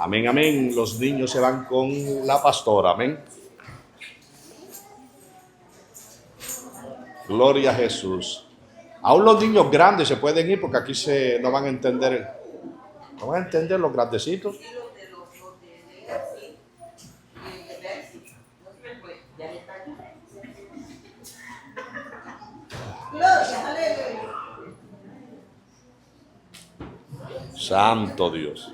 Amén, amén. Los niños se van con la pastora. Amén. Gloria a Jesús. Aún los niños grandes se pueden ir porque aquí no van a entender. No van a entender los grandecitos. Santo Dios.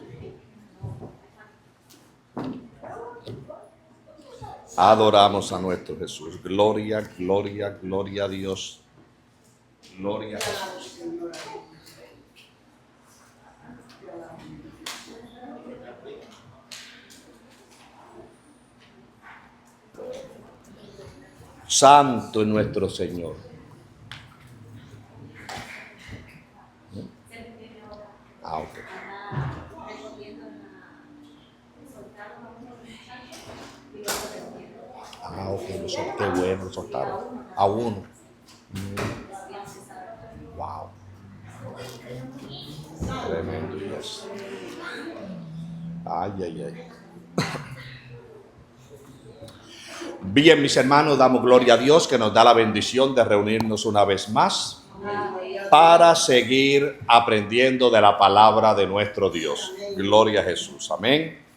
Adoramos a nuestro Jesús. Gloria, gloria, gloria a Dios. Gloria a Jesús. Santo es nuestro Señor. Ah, ok. Ah, ok, qué bueno, lo soltaron. A uno. Wow. Tremendo, yes. Ay, ay, ay. Bien, mis hermanos, damos gloria a Dios que nos da la bendición de reunirnos una vez más para seguir aprendiendo de la palabra de nuestro Dios. Gloria a Jesús. Amén.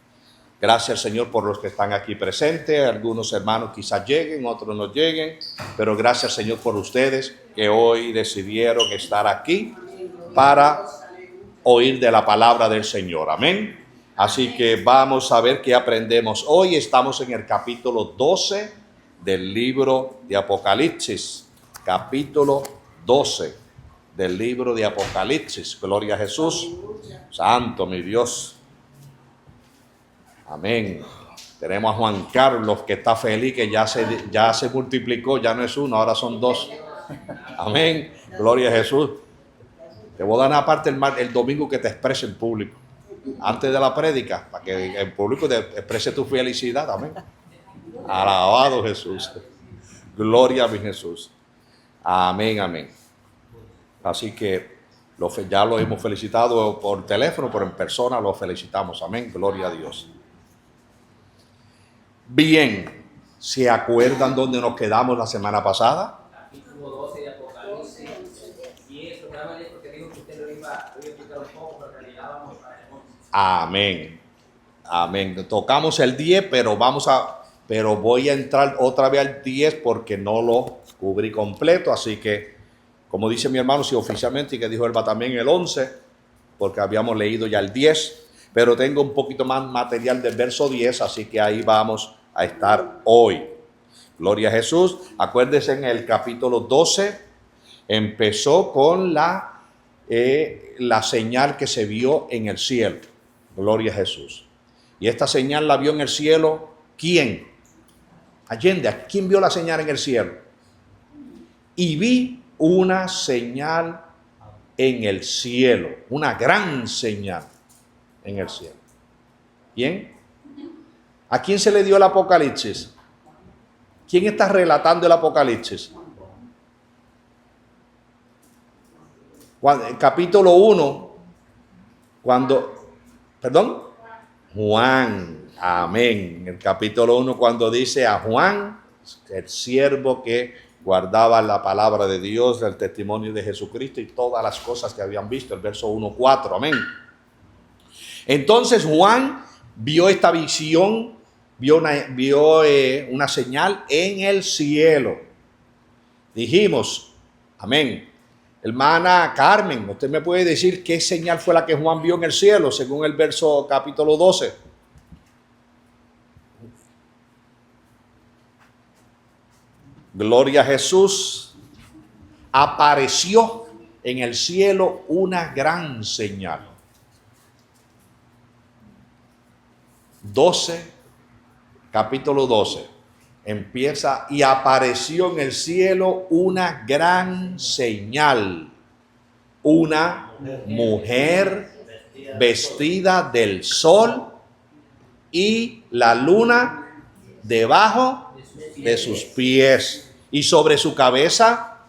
Gracias, Señor, por los que están aquí presentes. Algunos hermanos quizás lleguen, otros no lleguen, pero gracias, Señor, por ustedes que hoy decidieron estar aquí para oír de la palabra del Señor. Amén. Así que vamos a ver qué aprendemos hoy. Estamos en el capítulo 12 del libro de Apocalipsis. Capítulo 12 del libro de Apocalipsis. Gloria a Jesús. Santo mi Dios. Amén. Tenemos a Juan Carlos que está feliz, que ya se multiplicó, ya no es uno, ahora son dos. Amén. Gloria a Jesús. Te voy a dar una parte el domingo que te exprese en público, antes de la prédica, para que el público te exprese tu felicidad. Amén. Alabado Jesús. Gloria a mi Jesús. Amén, amén. Así que ya lo hemos felicitado por teléfono, pero en persona lo felicitamos. Amén. Gloria a Dios. Bien, ¿se acuerdan dónde nos quedamos la semana pasada? Capítulo 12 de Apocalipsis. Y eso, grábale porque dijo que usted lo iba a explicar un poco, pero en realidad vamos para el 11. Amén. Amén. Tocamos el 10, pero voy a entrar otra vez al 10 porque no lo cubrí completo. Así que, como dice mi hermano, sí, oficialmente, y que dijo él va también el 11, porque habíamos leído ya el 10, pero tengo un poquito más material del verso 10, así que ahí vamos a estar hoy. Gloria a Jesús. Acuérdense, en el capítulo 12 empezó con la señal que se vio en el cielo. Gloria a Jesús. Y esta señal la vio en el cielo, ¿quién? Allende, ¿quién vio la señal en el cielo? Y vi una señal en el cielo, una gran señal en el cielo. ¿Quién? ¿A quién se le dio el Apocalipsis? ¿Quién está relatando el Apocalipsis? En capítulo 1, ¿perdón? Juan, amén. En el capítulo 1, cuando dice a Juan, el siervo que guardaba la palabra de Dios, el testimonio de Jesucristo y todas las cosas que habían visto, el verso 1:4, amén. Entonces Juan vio esta visión, vio una señal en el cielo. Dijimos, amén. Hermana Carmen, ¿usted me puede decir qué señal fue la que Juan vio en el cielo, según el verso capítulo 12? Gloria a Jesús. Apareció en el cielo una gran señal. 12, capítulo 12, empieza: y apareció en el cielo una gran señal, una mujer vestida del sol y la luna debajo de sus pies, y sobre su cabeza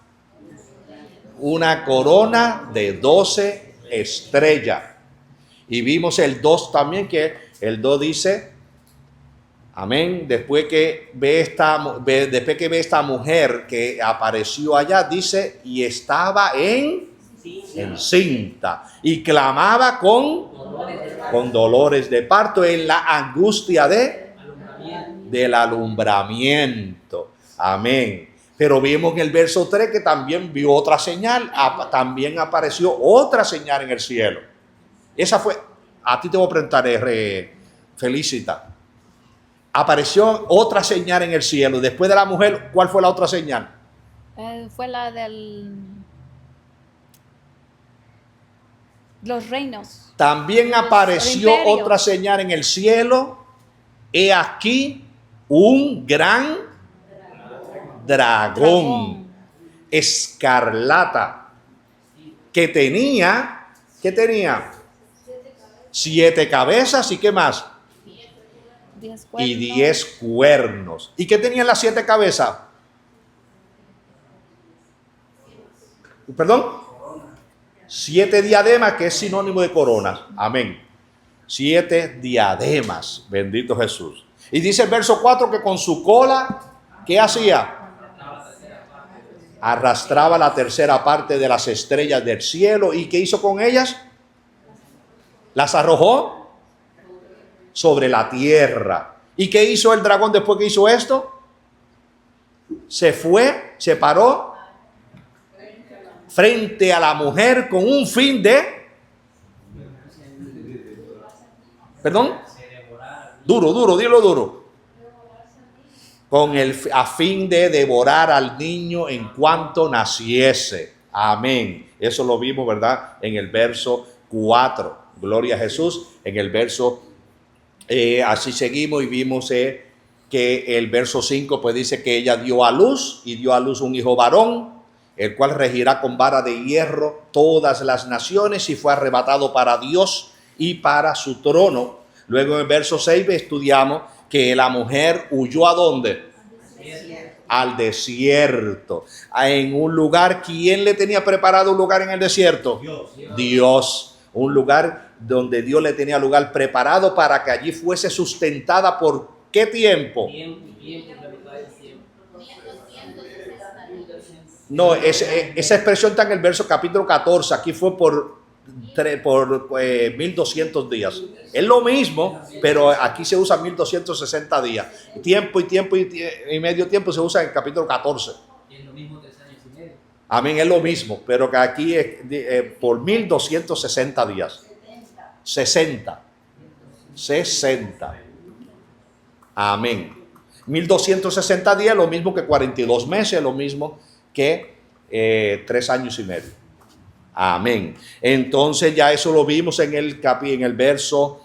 una corona de 12 estrellas. Y vimos el 2 también, que el 2 dice, amén, después que ve esta mujer que apareció allá, dice, y estaba encinta, y clamaba con dolores de parto en la angustia del alumbramiento. Amén. Pero vimos en el verso 3 que también vio otra señal, también apareció otra señal en el cielo. Esa fue, a ti te voy a preguntar, Felicita. Apareció otra señal en el cielo. Después de la mujer, ¿cuál fue la otra señal? Fue la del los reinos. También apareció otra señal en el cielo. He aquí un gran dragón escarlata que tenía, ¿qué tenía? 7 cabezas y ¿qué más? 10 cuernos. Y 10 cuernos. ¿Y qué tenían las 7 cabezas? ¿Perdón? 7 diademas, que es sinónimo de coronas. Amén. 7 diademas. Bendito Jesús. Y dice el verso 4 que con su cola, ¿qué hacía? Arrastraba la tercera parte de las estrellas del cielo. ¿Y qué hizo con ellas? Las arrojó sobre la tierra. ¿Y qué hizo el dragón después que hizo esto? Se fue, se paró frente a la mujer con un fin de... ¿Perdón? Duro, dilo duro. A fin de devorar al niño en cuanto naciese. Amén. Eso lo vimos, ¿verdad? En el verso 4. Gloria a Jesús. En el verso, así seguimos y vimos que el verso 5 pues dice que ella dio a luz y dio a luz un hijo varón, el cual regirá con vara de hierro todas las naciones y fue arrebatado para Dios y para su trono. Luego en el verso 6 estudiamos que la mujer huyó ¿a dónde? Al desierto. En un lugar, ¿quién le tenía preparado un lugar en el desierto? Dios. Un lugar donde Dios le tenía lugar preparado para que allí fuese sustentada por ¿qué tiempo? No, esa expresión está en el verso capítulo 14. Aquí fue por 1200 días. Es lo mismo, pero aquí se usa 1260 días. Tiempo y medio tiempo se usa en el capítulo 14. Es lo mismo 3 años y medio. Amén, es lo mismo, pero que aquí es por 1260 días. 60. Amén. 1260 días, lo mismo que 42 meses, lo mismo que 3 años y medio. Amén. Entonces ya eso lo vimos en el verso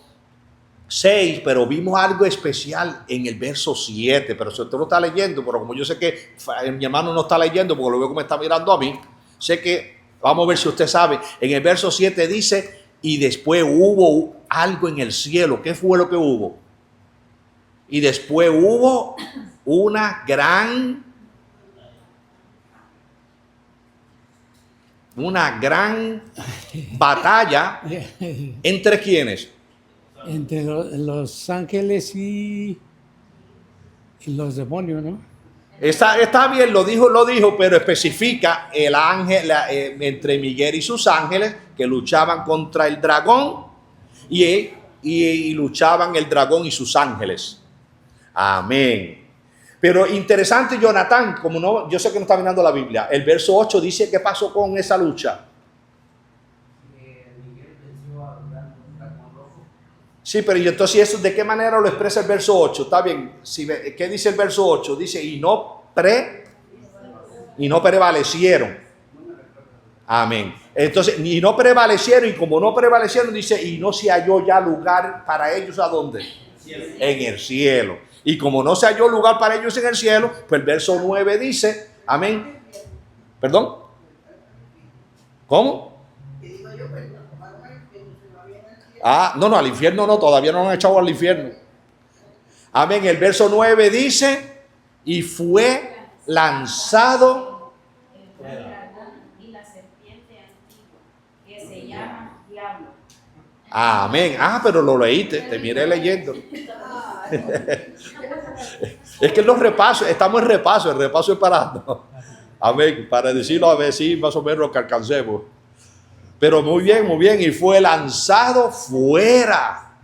6, pero vimos algo especial en el verso 7. Pero si usted lo está leyendo, pero como yo sé que mi hermano no está leyendo porque lo veo que me está mirando a mí, sé que, vamos a ver si usted sabe, en el verso 7 dice, y después hubo algo en el cielo. ¿Qué fue lo que hubo? Y después hubo una gran batalla. ¿Entre quiénes? Entre los ángeles y los demonios, ¿no? Está bien, lo dijo, pero especifica el ángel entre Miguel y sus ángeles que luchaban contra el dragón y luchaban el dragón y sus ángeles. Amén. Pero interesante, Jonathan, como no, yo sé que no está mirando la Biblia. El verso 8 dice qué pasó con esa lucha. Miguel venció a un dragón rojo. Sí, pero ¿y entonces eso de qué manera lo expresa el verso 8? Está bien. ¿Qué dice el verso 8? Dice, y no prevalecieron. Amén. Entonces, y no prevalecieron, y como no prevalecieron, dice, y no se halló ya lugar para ellos, ¿a dónde? En el cielo. Y como no se halló lugar para ellos en el cielo, pues el verso 9 dice, amén. ¿Perdón? ¿Cómo? No, al infierno no, todavía no lo han echado al infierno. Amén. El verso 9 dice, y fue lanzado el dragón y la serpiente antigua, que se llama Diablo Amén. Ah, pero lo leíste, te miré leyendo. Es que los repasos, estamos en repaso, el repaso es para, no. Amén, para decirlo a ver si más o menos lo que alcancemos. Pero muy bien, y fue lanzado fuera.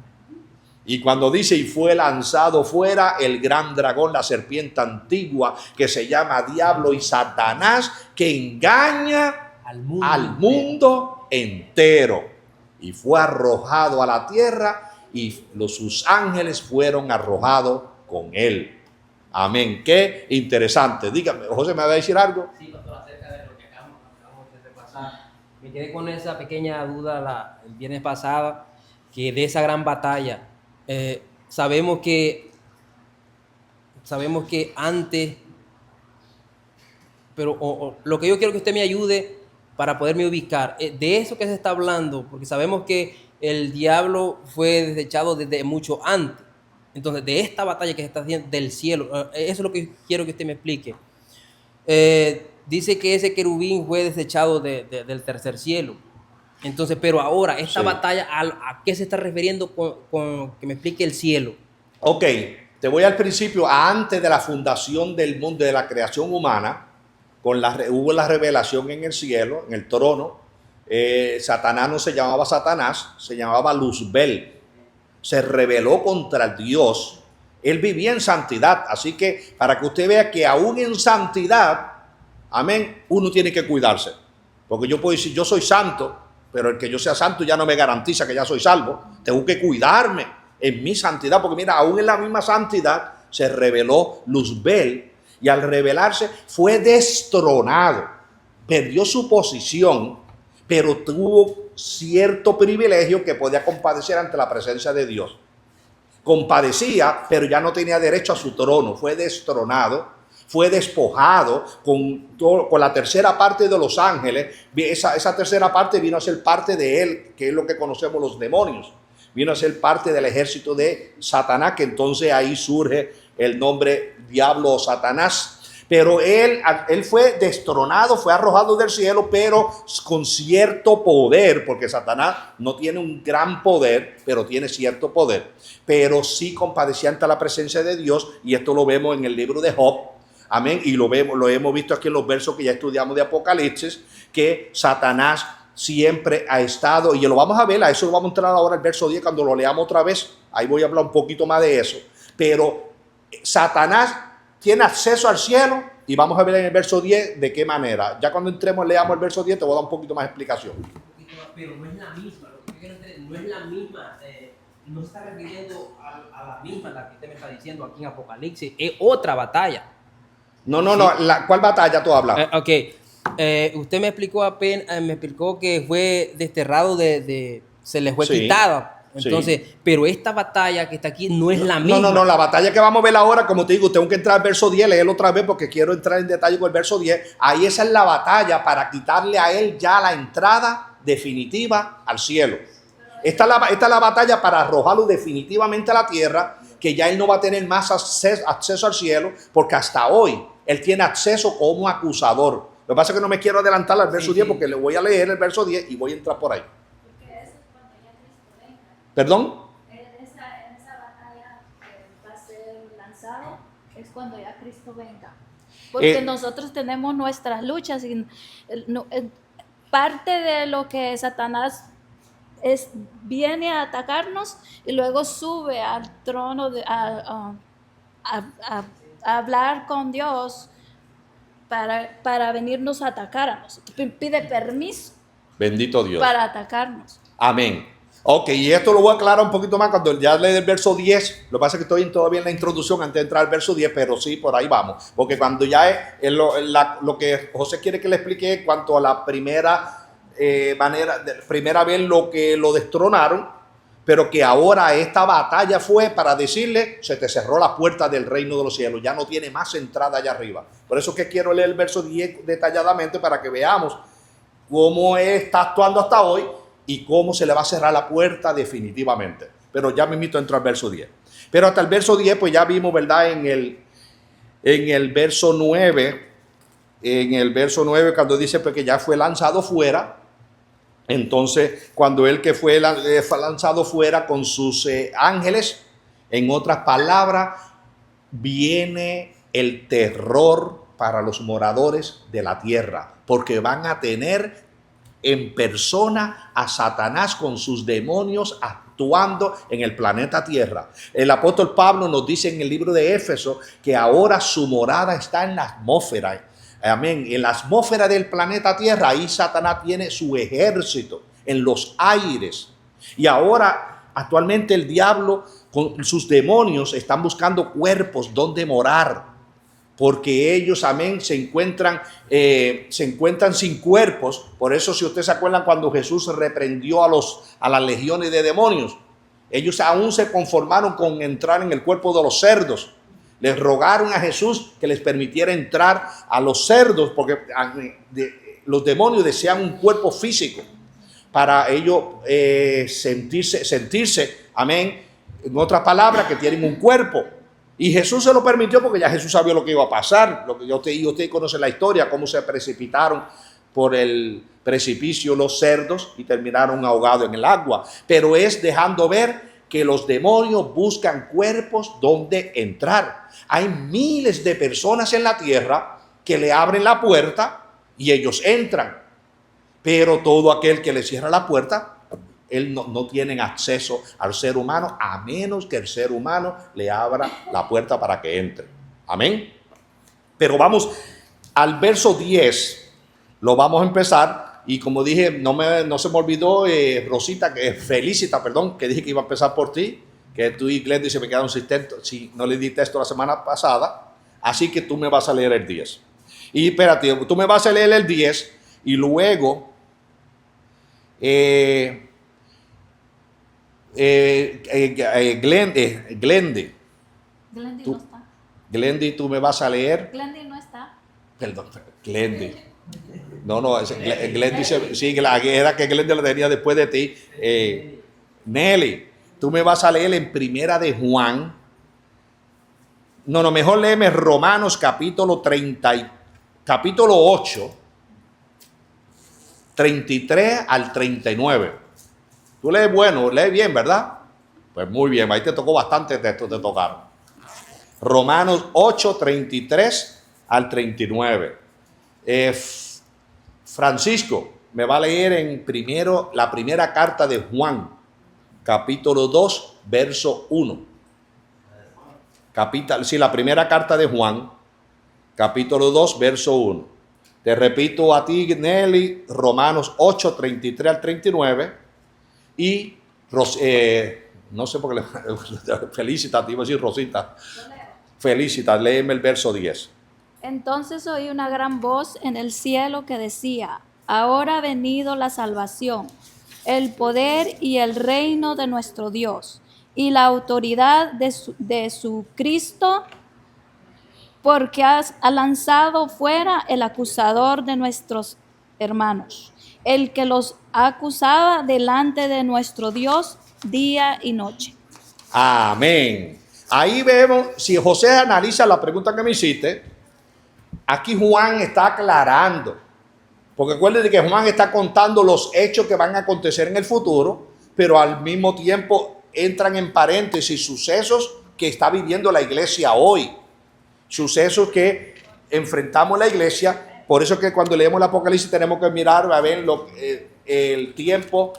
Y cuando dice y fue lanzado fuera, el gran dragón, la serpiente antigua, que se llama Diablo y Satanás, que engaña al mundo entero. Y fue arrojado a la tierra y sus ángeles fueron arrojados con él. Amén. Qué interesante. Dígame, José, ¿me va a decir algo? Sí, pastor, acerca de lo que acabamos de repasar. Me quedé con esa pequeña duda el viernes pasado, que de esa gran batalla, sabemos que antes, pero lo que yo quiero que usted me ayude para poderme ubicar, de eso que se está hablando, porque sabemos que el diablo fue desechado desde mucho antes. Entonces, de esta batalla que se está haciendo del cielo, eso es lo que quiero que usted me explique. Dice que ese querubín fue desechado del tercer cielo. Entonces, pero ahora, esta batalla, ¿a qué se está refiriendo con que me explique el cielo? Ok, te voy al principio, antes de la fundación del mundo, de la creación humana, hubo la revelación en el cielo, en el trono. Satanás no se llamaba Satanás, se llamaba Luzbel. Se rebeló contra Dios. Él vivía en santidad, así que para que usted vea que aún en santidad, amén, uno tiene que cuidarse. Porque yo puedo decir, yo soy santo, pero el que yo sea santo ya no me garantiza que ya soy salvo. Tengo que cuidarme en mi santidad, porque mira, aún en la misma santidad se rebeló Luzbel, y al rebelarse fue destronado, perdió su posición, pero tuvo cierto privilegio que podía compadecer ante la presencia de Dios. Compadecía, pero ya no tenía derecho a su trono, fue destronado, fue despojado con la tercera parte de los ángeles. Esa tercera parte vino a ser parte de él, que es lo que conocemos los demonios. Vino a ser parte del ejército de Satanás, que entonces ahí surge el nombre Diablo o Satanás. Pero él fue destronado, fue arrojado del cielo, pero con cierto poder, porque Satanás no tiene un gran poder, pero tiene cierto poder. Pero sí compadecía ante la presencia de Dios, y esto lo vemos en el libro de Job. Amén. Y lo hemos visto aquí en los versos que ya estudiamos de Apocalipsis, que Satanás siempre ha estado, y lo vamos a ver, a eso lo vamos a entrar ahora el verso 10 cuando lo leamos otra vez. Ahí voy a hablar un poquito más de eso. Pero Satanás tiene acceso al cielo, y vamos a ver en el verso 10 de qué manera. Ya cuando entremos, leamos el verso 10, te voy a dar un poquito más de explicación. Pero no es la misma, lo que yo quiero entender, no es la misma, no se está refiriendo a la misma, la que usted me está diciendo aquí en Apocalipsis, es otra batalla. No, ¿cuál batalla tú hablas? Ok, usted me explicó que fue desterrado se le fue quitado. Entonces, pero esta batalla que está aquí no es la misma. No, la batalla que vamos a ver ahora, como te digo, tengo que entrar al verso 10, leerlo otra vez porque quiero entrar en detalle con el verso 10. Ahí esa es la batalla para quitarle a él ya la entrada definitiva al cielo. Esta es la batalla para arrojarlo definitivamente a la tierra, que ya él no va a tener más acceso al cielo, porque hasta hoy él tiene acceso como acusador. Lo que pasa es que no me quiero adelantar al verso 10 porque le voy a leer el verso 10 y voy a entrar por ahí. ¿Perdón? En esa batalla que va a ser lanzado es cuando ya Cristo venga. Porque nosotros tenemos nuestras luchas y parte de lo que Satanás viene a atacarnos y luego sube al trono a hablar con Dios para venirnos a atacar a nosotros. Pide permiso. Bendito Dios. Para atacarnos. Amén. Ok, y esto lo voy a aclarar un poquito más cuando ya lea el verso 10. Lo que pasa es que estoy todavía en la introducción antes de entrar al verso 10, pero sí, por ahí vamos. Porque cuando ya es lo que José quiere que le explique en cuanto a la primera primera vez lo destronaron, pero que ahora esta batalla fue para decirle, se te cerró la puerta del reino de los cielos, ya no tiene más entrada allá arriba. Por eso es que quiero leer el verso 10 detalladamente para que veamos cómo está actuando hasta hoy y cómo se le va a cerrar la puerta definitivamente. Pero ya me invito a entrar al verso 10. Pero hasta el verso 10, pues ya vimos, ¿verdad? En el verso 9, cuando dice pues, que ya fue lanzado fuera, Entonces, cuando él que fue lanzado fuera con sus ángeles, en otras palabras, viene el terror para los moradores de la tierra, porque van a tener en persona a Satanás con sus demonios actuando en el planeta Tierra. El apóstol Pablo nos dice en el libro de Éfeso que ahora su morada está en la atmósfera. Amén. En la atmósfera del planeta Tierra, ahí Satanás tiene su ejército en los aires. Y ahora, actualmente el diablo con sus demonios están buscando cuerpos donde morar. Porque ellos, amén, se encuentran sin cuerpos. Por eso, si ustedes se acuerdan, cuando Jesús reprendió a las legiones de demonios, ellos aún se conformaron con entrar en el cuerpo de los cerdos. Les rogaron a Jesús que les permitiera entrar a los cerdos, porque los demonios desean un cuerpo físico para ellos sentirse, amén, en otras palabras, que tienen un cuerpo. Y Jesús se lo permitió porque ya Jesús sabía lo que iba a pasar. Usted conoce la historia, cómo se precipitaron por el precipicio los cerdos y terminaron ahogados en el agua. Pero es dejando ver que los demonios buscan cuerpos donde entrar. Hay miles de personas en la tierra que le abren la puerta y ellos entran. Pero todo aquel que le cierra la puerta, él no tienen acceso al ser humano, a menos que el ser humano le abra la puerta para que entre. Amén. Pero vamos al verso 10. Lo vamos a empezar. Y como dije, no se me olvidó, Rosita, Felicita, que dije que iba a empezar por ti. Que tú y Glendy se me quedaron sin texto. Si no le di texto la semana pasada. Así que tú me vas a leer el 10. Y espérate, tú me vas a leer el 10 y luego... Glendy no está. Glendy, tú me vas a leer. Glendy no está. Perdón, Glendy. No, Glendy sí, era que Glendy la tenía después de ti. Nelly, tú me vas a leer en Primera de Juan. Mejor léeme Romanos capítulo 8, 33 al 39. Tú lees bueno, lees bien, ¿verdad? Pues muy bien, ahí te tocó bastante textos, te tocaron. Romanos 8, 33 al 39. Francisco me va a leer la primera carta de Juan, capítulo 2, verso 1. La primera carta de Juan, capítulo 2, verso 1. Te repito a ti, Nelly, Romanos 8, 33 al 39. Y no sé por qué Felicita, te iba a decir Rosita. Felicita, léeme el verso 10. Entonces oí una gran voz en el cielo que decía: ahora ha venido la salvación, el poder y el reino de nuestro Dios y la autoridad de su Cristo, porque ha lanzado fuera el acusador de nuestros hermanos, el que los acusaba delante de nuestro Dios día y noche. Amén. Ahí vemos, si José analiza la pregunta que me hiciste, aquí Juan está aclarando, porque acuérdense que Juan está contando los hechos que van a acontecer en el futuro, pero al mismo tiempo entran en paréntesis sucesos que está viviendo la iglesia hoy, sucesos que enfrentamos la iglesia. Por eso que cuando leemos el Apocalipsis tenemos que mirar a ver el tiempo,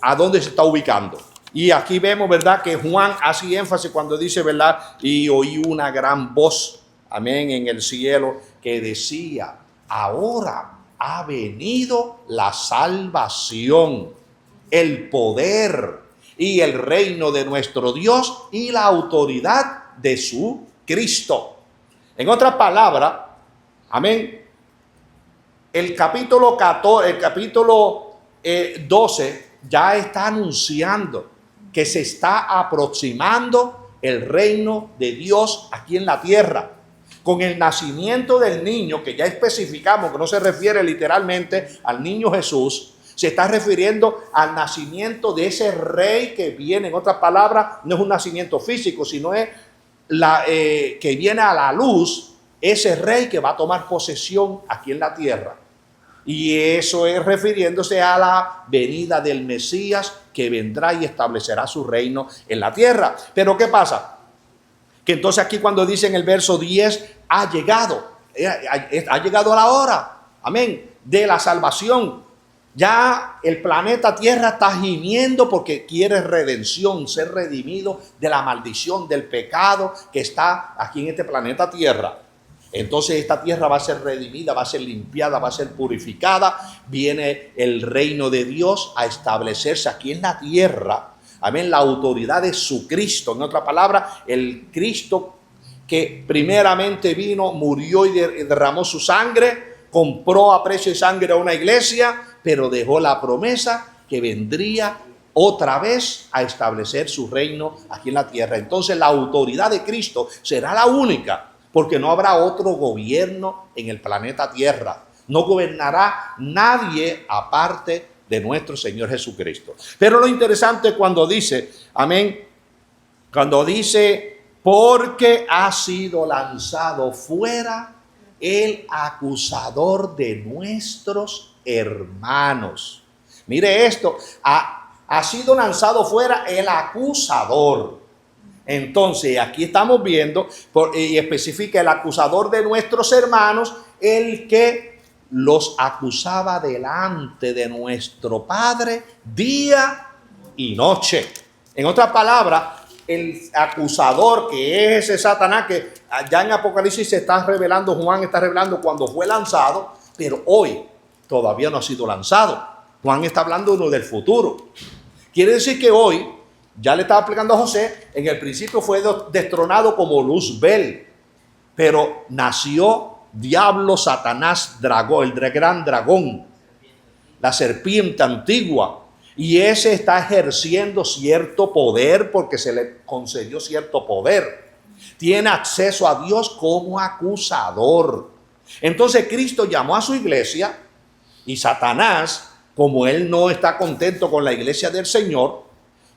a dónde se está ubicando. Y aquí vemos, ¿verdad?, que Juan hace énfasis cuando dice, ¿verdad?, y oí una gran voz, amén, en el cielo que decía: ahora ha venido la salvación, el poder y el reino de nuestro Dios y la autoridad de su Cristo. En otras palabras, amén, el capítulo 12 ya está anunciando que se está aproximando el reino de Dios aquí en la tierra. Con el nacimiento del niño, que ya especificamos que no se refiere literalmente al niño Jesús, se está refiriendo al nacimiento de ese rey que viene. En otras palabras, no es un nacimiento físico, sino es que viene a la luz, ese rey que va a tomar posesión aquí en la tierra. Y eso es refiriéndose a la venida del Mesías que vendrá y establecerá su reino en la tierra. Pero ¿qué pasa? Que entonces aquí cuando dice en el verso 10, ha llegado la hora, amén, de la salvación. Ya el planeta Tierra está gimiendo porque quiere redención, ser redimido de la maldición, del pecado que está aquí en este planeta Tierra. Entonces esta tierra va a ser redimida, va a ser limpiada, va a ser purificada. Viene el reino de Dios a establecerse aquí en la tierra. Amén, la autoridad de su Cristo. En otra palabra, el Cristo que primeramente vino, murió y derramó su sangre, compró a precio de sangre a una iglesia, pero dejó la promesa que vendría otra vez a establecer su reino aquí en la tierra. Entonces la autoridad de Cristo será la única, porque no habrá otro gobierno en el planeta Tierra. No gobernará nadie aparte de nuestro Señor Jesucristo. Pero lo interesante cuando dice, amén, cuando dice, porque ha sido lanzado fuera el acusador de nuestros hermanos. Mire esto, ha sido lanzado fuera el acusador. Entonces, aquí estamos viendo, y especifica el acusador de nuestros hermanos, el que los acusaba delante de nuestro Padre día y noche. En otras palabras, el acusador, que es ese Satanás que ya en Apocalipsis se está revelando, Juan está revelando cuando fue lanzado, pero hoy todavía no ha sido lanzado. Juan está hablando uno del futuro. Quiere decir que hoy, ya le estaba explicando a José, en el principio fue destronado como Luzbel, pero nació diablo, Satanás, dragón, el gran dragón, la serpiente antigua, y ese está ejerciendo cierto poder porque se le concedió cierto poder. Tiene acceso a Dios como acusador. Entonces Cristo llamó a su iglesia y Satanás, como él no está contento con la iglesia del Señor,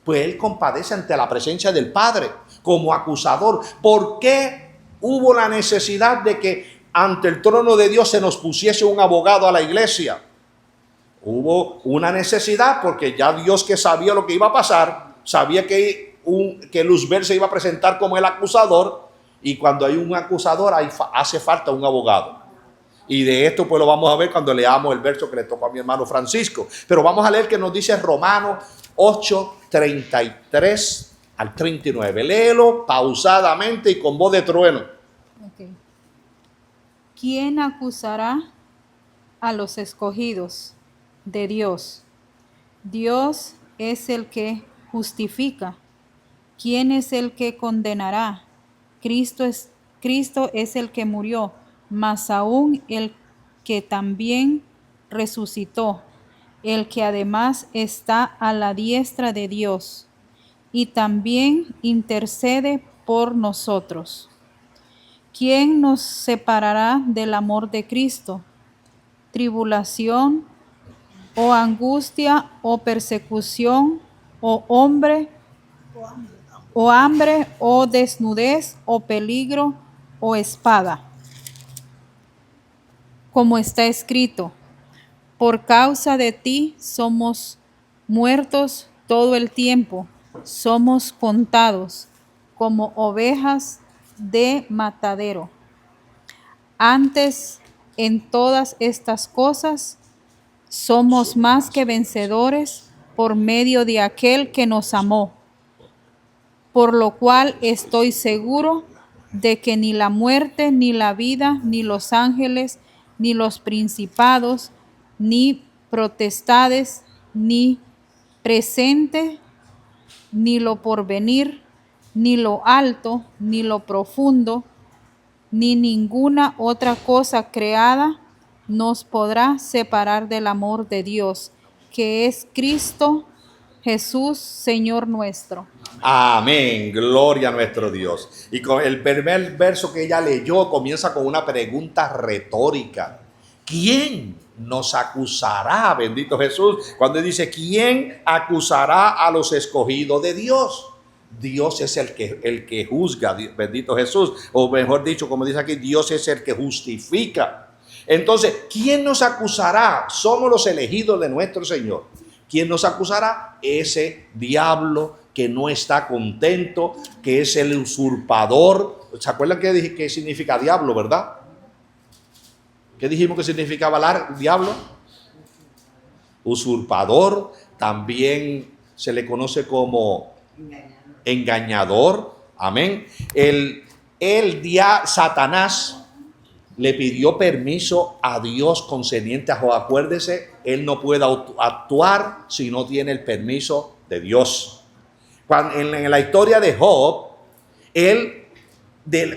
pues él compadece ante la presencia del Padre como acusador. ¿Por qué hubo la necesidad de que ante el trono de Dios se nos pusiese un abogado a la iglesia? Hubo una necesidad porque ya Dios, que sabía lo que iba a pasar, sabía que Luzbel se iba a presentar como el acusador, y cuando hay un acusador hace falta un abogado. Y de esto pues lo vamos a ver cuando leamos el verso que le tocó a mi hermano Francisco. Pero vamos a leer que nos dice Romanos 8, 33 al 39. Léelo pausadamente y con voz de trueno. Okay. ¿Quién acusará a los escogidos de Dios? Dios es el que justifica. ¿Quién es el que condenará? Cristo es el que murió, mas aún el que también resucitó, el que además está a la diestra de Dios y también intercede por nosotros. ¿Quién nos separará del amor de Cristo? ¿Tribulación, o angustia, o persecución, o hambre, o desnudez, o peligro, o espada? Como está escrito, por causa de ti somos muertos todo el tiempo, somos contados como ovejas de matadero. Antes, en todas estas cosas, somos más que vencedores por medio de aquel que nos amó. Por lo cual estoy seguro de que ni la muerte, ni la vida, ni los ángeles, ni los principados, ni potestades, ni presente, ni lo porvenir, ni lo alto, ni lo profundo, ni ninguna otra cosa creada nos podrá separar del amor de Dios, que es Cristo Jesús, Señor nuestro. Amén, gloria a nuestro Dios. Y con el primer verso que ella leyó comienza con una pregunta retórica. ¿Quién nos acusará, bendito Jesús? Cuando dice, ¿quién acusará a los escogidos de Dios? Dios es el que juzga, bendito Jesús. O mejor dicho, como dice aquí, Dios es el que justifica. Entonces, ¿quién nos acusará? Somos los elegidos de nuestro Señor. ¿Quién nos acusará? Ese diablo que no está contento, que es el usurpador. ¿Se acuerdan qué significa diablo, verdad? ¿Qué dijimos que significaba diablo? Usurpador, también se le conoce como engañador. Amén. Satanás le pidió permiso a Dios concerniente a Job. Acuérdese, él no puede actuar si no tiene el permiso de Dios. En la historia de Job, él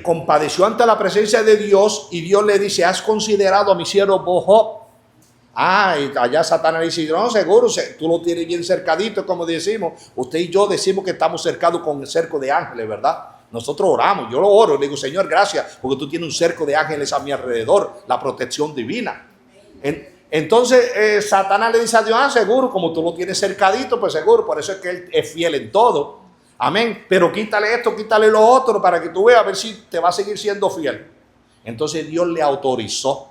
compadeció ante la presencia de Dios y Dios le dice: ¿has considerado a mi siervo Job? Y allá Satanás dice: no, seguro, tú lo tienes bien cercadito, como decimos. Usted y yo decimos que estamos cercados con el cerco de ángeles, ¿verdad? Nosotros oramos, yo lo oro, le digo: Señor, gracias, porque tú tienes un cerco de ángeles a mi alrededor, la protección divina. Entonces Satanás le dice a Dios: seguro, como tú lo tienes cercadito, pues seguro, por eso es que él es fiel en todo. Amén. Pero quítale esto, quítale lo otro, para que tú veas a ver si te va a seguir siendo fiel. Entonces Dios le autorizó.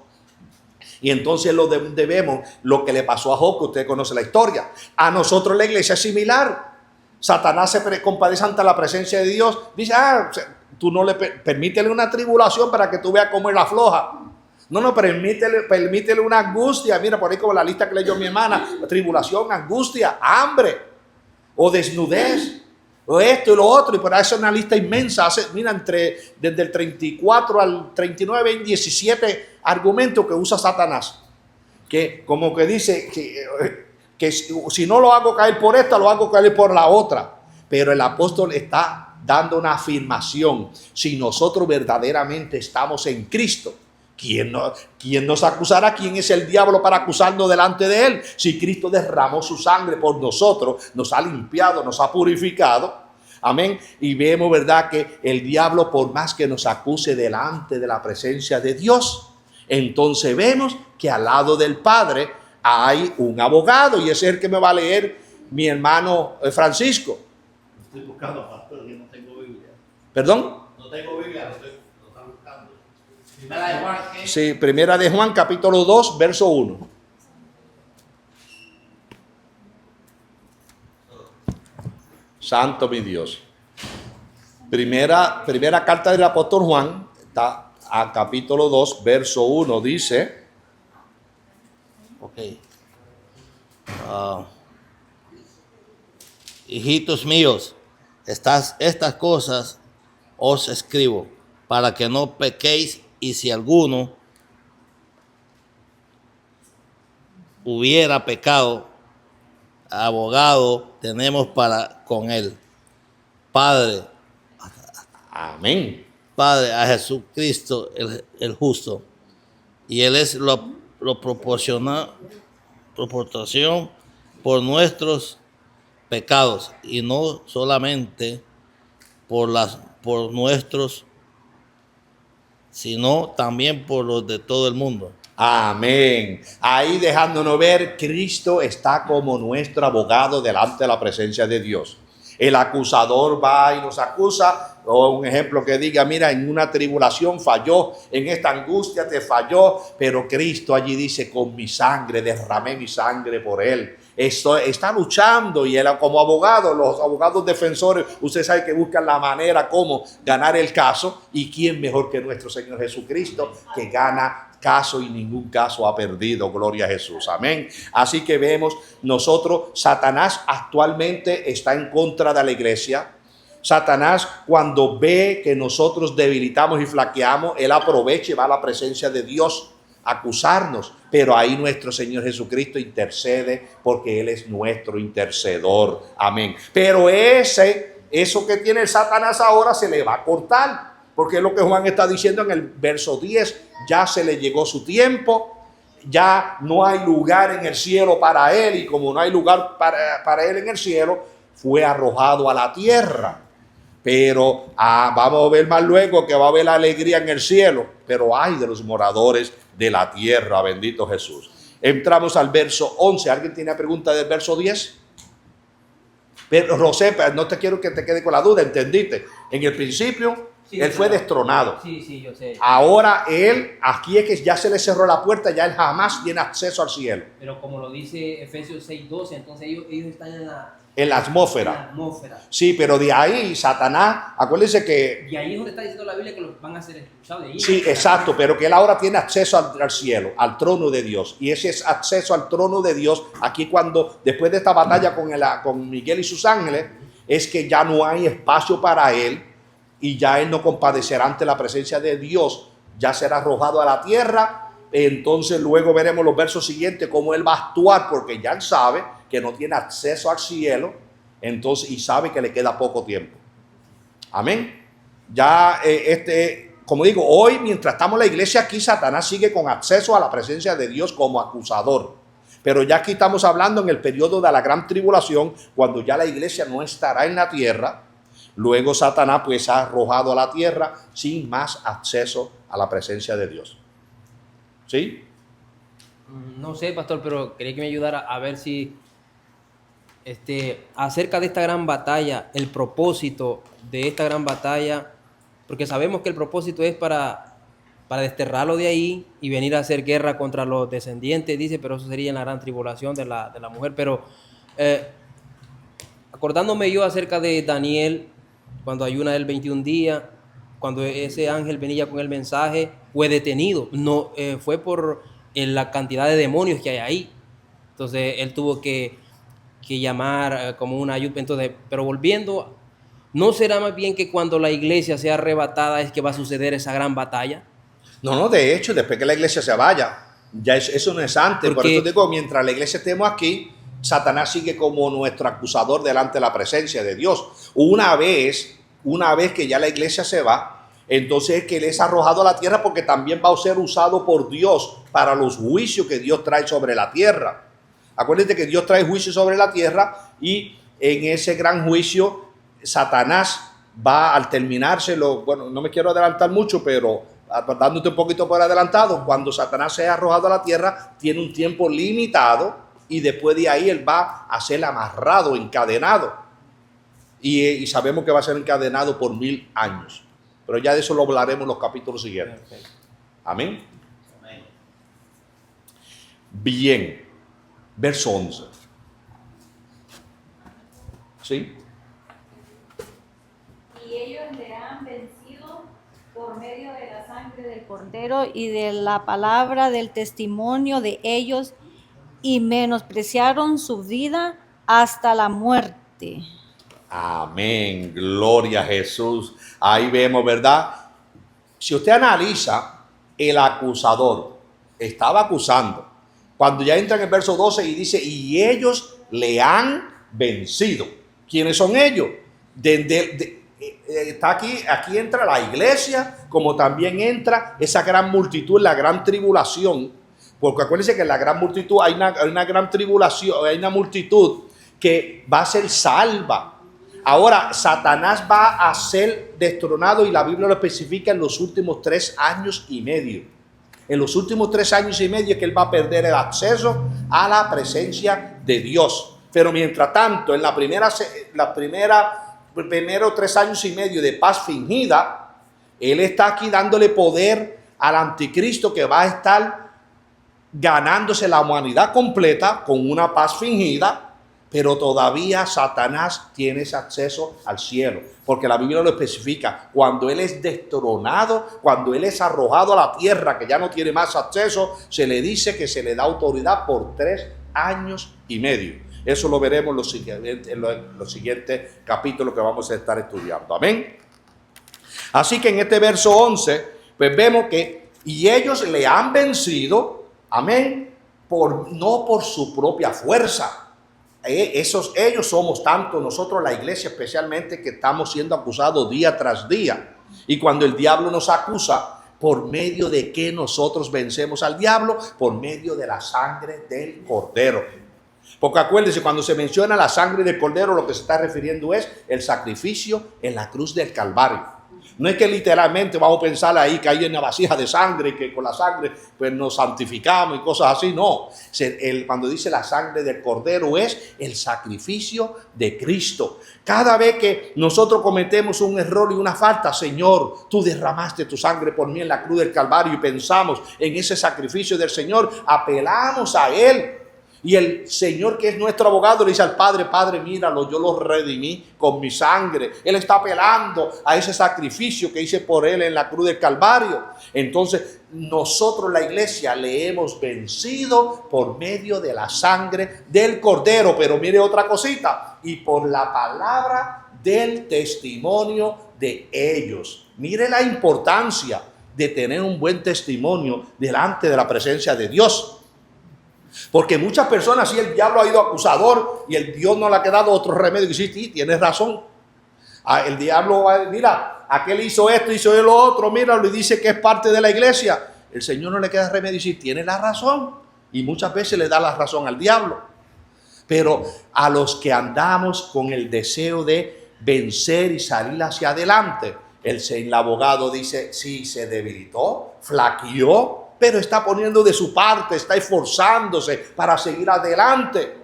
Y entonces debemos lo que le pasó a Job, que usted conoce la historia. A nosotros la iglesia es similar. Satanás se compadece ante la presencia de Dios. Dice: tú no le permítele una tribulación para que tú veas cómo él afloja. No, permítele una angustia. Mira, por ahí como la lista que leyó mi hermana: tribulación, angustia, hambre o desnudez, o esto y lo otro. Y por eso es una lista inmensa. Mira, desde el 34 al 39 hay 17 argumentos que usa Satanás. Que como que dice que si no lo hago caer por esta, lo hago caer por la otra. Pero el apóstol está dando una afirmación: si nosotros verdaderamente estamos en Cristo, ¿quién nos acusará? ¿Quién es el diablo para acusarnos delante de él? Si Cristo derramó su sangre por nosotros, nos ha limpiado, nos ha purificado. Amén. Y vemos, ¿verdad?, que el diablo, por más que nos acuse delante de la presencia de Dios, entonces vemos que al lado del Padre hay un abogado, y ese es el que me va a leer mi hermano Francisco. Estoy buscando, pastor, que no tengo Biblia. ¿Perdón? No tengo Biblia, lo estoy buscando. Primera de Juan, ¿qué? Sí, Primera de Juan, capítulo 2, verso 1. Santo mi Dios. Primera carta del apóstol Juan, está a capítulo 2, verso 1, dice: Ok. Hijitos míos, estas cosas os escribo para que no pequéis, y si alguno hubiera pecado, abogado tenemos para con él, Padre, amén. Padre, a Jesucristo el justo, y él es lo proporción por nuestros pecados, y no solamente por nuestros, sino también por los de todo el mundo. Amén. Ahí dejándonos ver, Cristo está como nuestro abogado delante de la presencia de Dios. El acusador va y nos acusa, o un ejemplo que diga: mira, en una tribulación falló, en esta angustia te falló, pero Cristo allí dice: con mi sangre, derramé mi sangre por él. Esto está luchando, y él como abogado, los abogados defensores, usted sabe que buscan la manera como ganar el caso, y quién mejor que nuestro Señor Jesucristo, que gana caso y ningún caso ha perdido. Gloria a Jesús, amén. Así que vemos nosotros, Satanás actualmente está en contra de la iglesia. Satanás, cuando ve que nosotros debilitamos y flaqueamos, él aprovecha y va a la presencia de Dios a acusarnos, pero ahí nuestro Señor Jesucristo intercede, porque él es nuestro intercedor, amén. Pero eso que tiene el Satanás ahora se le va a cortar, porque es lo que Juan está diciendo en el verso 10, ya se le llegó su tiempo, ya no hay lugar en el cielo para él, y como no hay lugar para él en el cielo, fue arrojado a la tierra. Pero vamos a ver más luego que va a haber alegría en el cielo, pero ay de los moradores de la tierra, bendito Jesús. Entramos al verso 11. ¿Alguien tiene pregunta del verso 10? Pero José, no te quiero que te quede con la duda, ¿entendiste? En el principio Sí, él fue claro. destronado. Sí, yo sé. Ahora él, aquí es que ya se le cerró la puerta, ya él jamás tiene acceso al cielo. Pero como lo dice Efesios 6:12, entonces ellos están en la atmósfera. atmósfera. Sí, pero de ahí Satanás, acuérdense que, Y ahí es donde está diciendo la Biblia que los van a ser expulsados de ahí. sí, exacto, pero que él ahora tiene acceso al cielo, al trono de Dios. Y ese es acceso al trono de Dios, aquí cuando, después de esta batalla con Miguel y sus ángeles, es que ya no hay espacio para él y ya él no compadecerá ante la presencia de Dios, ya será arrojado a la tierra. Entonces luego veremos los versos siguientes cómo él va a actuar, porque ya él sabe que no tiene acceso al cielo, entonces, y sabe que le queda poco tiempo. Amén. Ya como digo, hoy mientras estamos en la iglesia aquí, Satanás sigue con acceso a la presencia de Dios como acusador. Pero ya aquí estamos hablando en el periodo de la gran tribulación, cuando ya la iglesia no estará en la tierra. Luego Satanás pues ha arrojado a la tierra sin más acceso a la presencia de Dios. ¿Sí? No sé, pastor, pero quería que me ayudara a ver si acerca de esta gran batalla, el propósito de esta gran batalla, porque sabemos que el propósito es para desterrarlo de ahí y venir a hacer guerra contra los descendientes, dice, pero eso sería en la gran tribulación de la mujer. Pero acordándome yo acerca de Daniel, cuando ayuna él 21 días, cuando ese ángel venía con el mensaje, fue detenido. No, fue por la cantidad de demonios que hay ahí. Entonces él tuvo que llamar como una ayuda. Entonces, pero volviendo, ¿no será más bien que cuando la iglesia sea arrebatada es que va a suceder esa gran batalla? No, de hecho, después que la iglesia se vaya, ya eso no es antes. Por Porque- eso digo, mientras la iglesia estemos aquí, Satanás sigue como nuestro acusador delante de la presencia de Dios. Una vez que ya la iglesia se va, entonces es que él es arrojado a la tierra, porque también va a ser usado por Dios para los juicios que Dios trae sobre la tierra. Acuérdense que Dios trae juicio sobre la tierra, y en ese gran juicio Satanás va, al terminárselo, bueno, no me quiero adelantar mucho, pero dándote un poquito por adelantado, cuando Satanás sea arrojado a la tierra, tiene un tiempo limitado, y después de ahí él va a ser amarrado, encadenado, y sabemos que va a ser encadenado por 1000 años, pero ya de eso lo hablaremos en los capítulos siguientes. Amén. Bien, verso 11. ¿Sí? Y ellos le han vencido por medio de la sangre del Cordero y de la palabra del testimonio de ellos, y menospreciaron su vida hasta la muerte. Amén, gloria a Jesús. Ahí vemos, ¿verdad? Si usted analiza, el acusador estaba acusando. Cuando ya entra en el verso 12 y dice, y ellos le han vencido. ¿Quiénes son ellos? Está aquí entra la iglesia, como también entra esa gran multitud, la gran tribulación. Porque acuérdense que en la gran multitud hay una gran tribulación, hay una multitud que va a ser salva. Ahora, Satanás va a ser destronado, y la Biblia lo especifica en los últimos 3 años y medio. En los últimos 3 años y medio es que él va a perder el acceso a la presencia de Dios. Pero mientras tanto, en primeros 3 años y medio de paz fingida, él está aquí dándole poder al anticristo, que va a estar ganándose la humanidad completa con una paz fingida. Pero todavía Satanás tiene ese acceso al cielo, porque la Biblia lo especifica. Cuando él es destronado, cuando él es arrojado a la tierra, que ya no tiene más acceso, se le dice que se le da autoridad por 3 años y medio. Eso lo veremos en los siguientes capítulos que vamos a estar estudiando. Amén. Así que en este verso 11, pues vemos que, y ellos le han vencido, amén, no por su propia fuerza. Ellos somos tanto nosotros, la iglesia especialmente, que estamos siendo acusados día tras día. Y cuando el diablo nos acusa, ¿por medio de qué nosotros vencemos al diablo? Por medio de la sangre del Cordero. Porque acuérdense, cuando se menciona la sangre del Cordero, lo que se está refiriendo es el sacrificio en la cruz del Calvario. No es que literalmente vamos a pensar ahí que hay una vasija de sangre y que con la sangre pues nos santificamos y cosas así. No, cuando dice la sangre del Cordero es el sacrificio de Cristo. Cada vez que nosotros cometemos un error y una falta, Señor, tú derramaste tu sangre por mí en la cruz del Calvario, y pensamos en ese sacrificio del Señor, apelamos a Él. Y el Señor, que es nuestro abogado, le dice al Padre: Padre, míralo, yo lo redimí con mi sangre. Él está apelando a ese sacrificio que hice por Él en la cruz del Calvario. Entonces, nosotros, la iglesia, le hemos vencido por medio de la sangre del Cordero. Pero mire otra cosita: y por la palabra del testimonio de ellos. Mire la importancia de tener un buen testimonio delante de la presencia de Dios. Porque muchas personas, si el diablo ha ido acusador y el Dios no le ha quedado otro remedio que sí, tienes razón. El diablo va a decir: mira, aquel hizo esto, hizo lo otro, míralo, y dice que es parte de la iglesia. El Señor no le queda remedio y dice: tiene la razón. Y muchas veces le da la razón al diablo. Pero a los que andamos con el deseo de vencer y salir hacia adelante, el abogado dice: sí, se debilitó, flaqueó, pero está poniendo de su parte, está esforzándose para seguir adelante.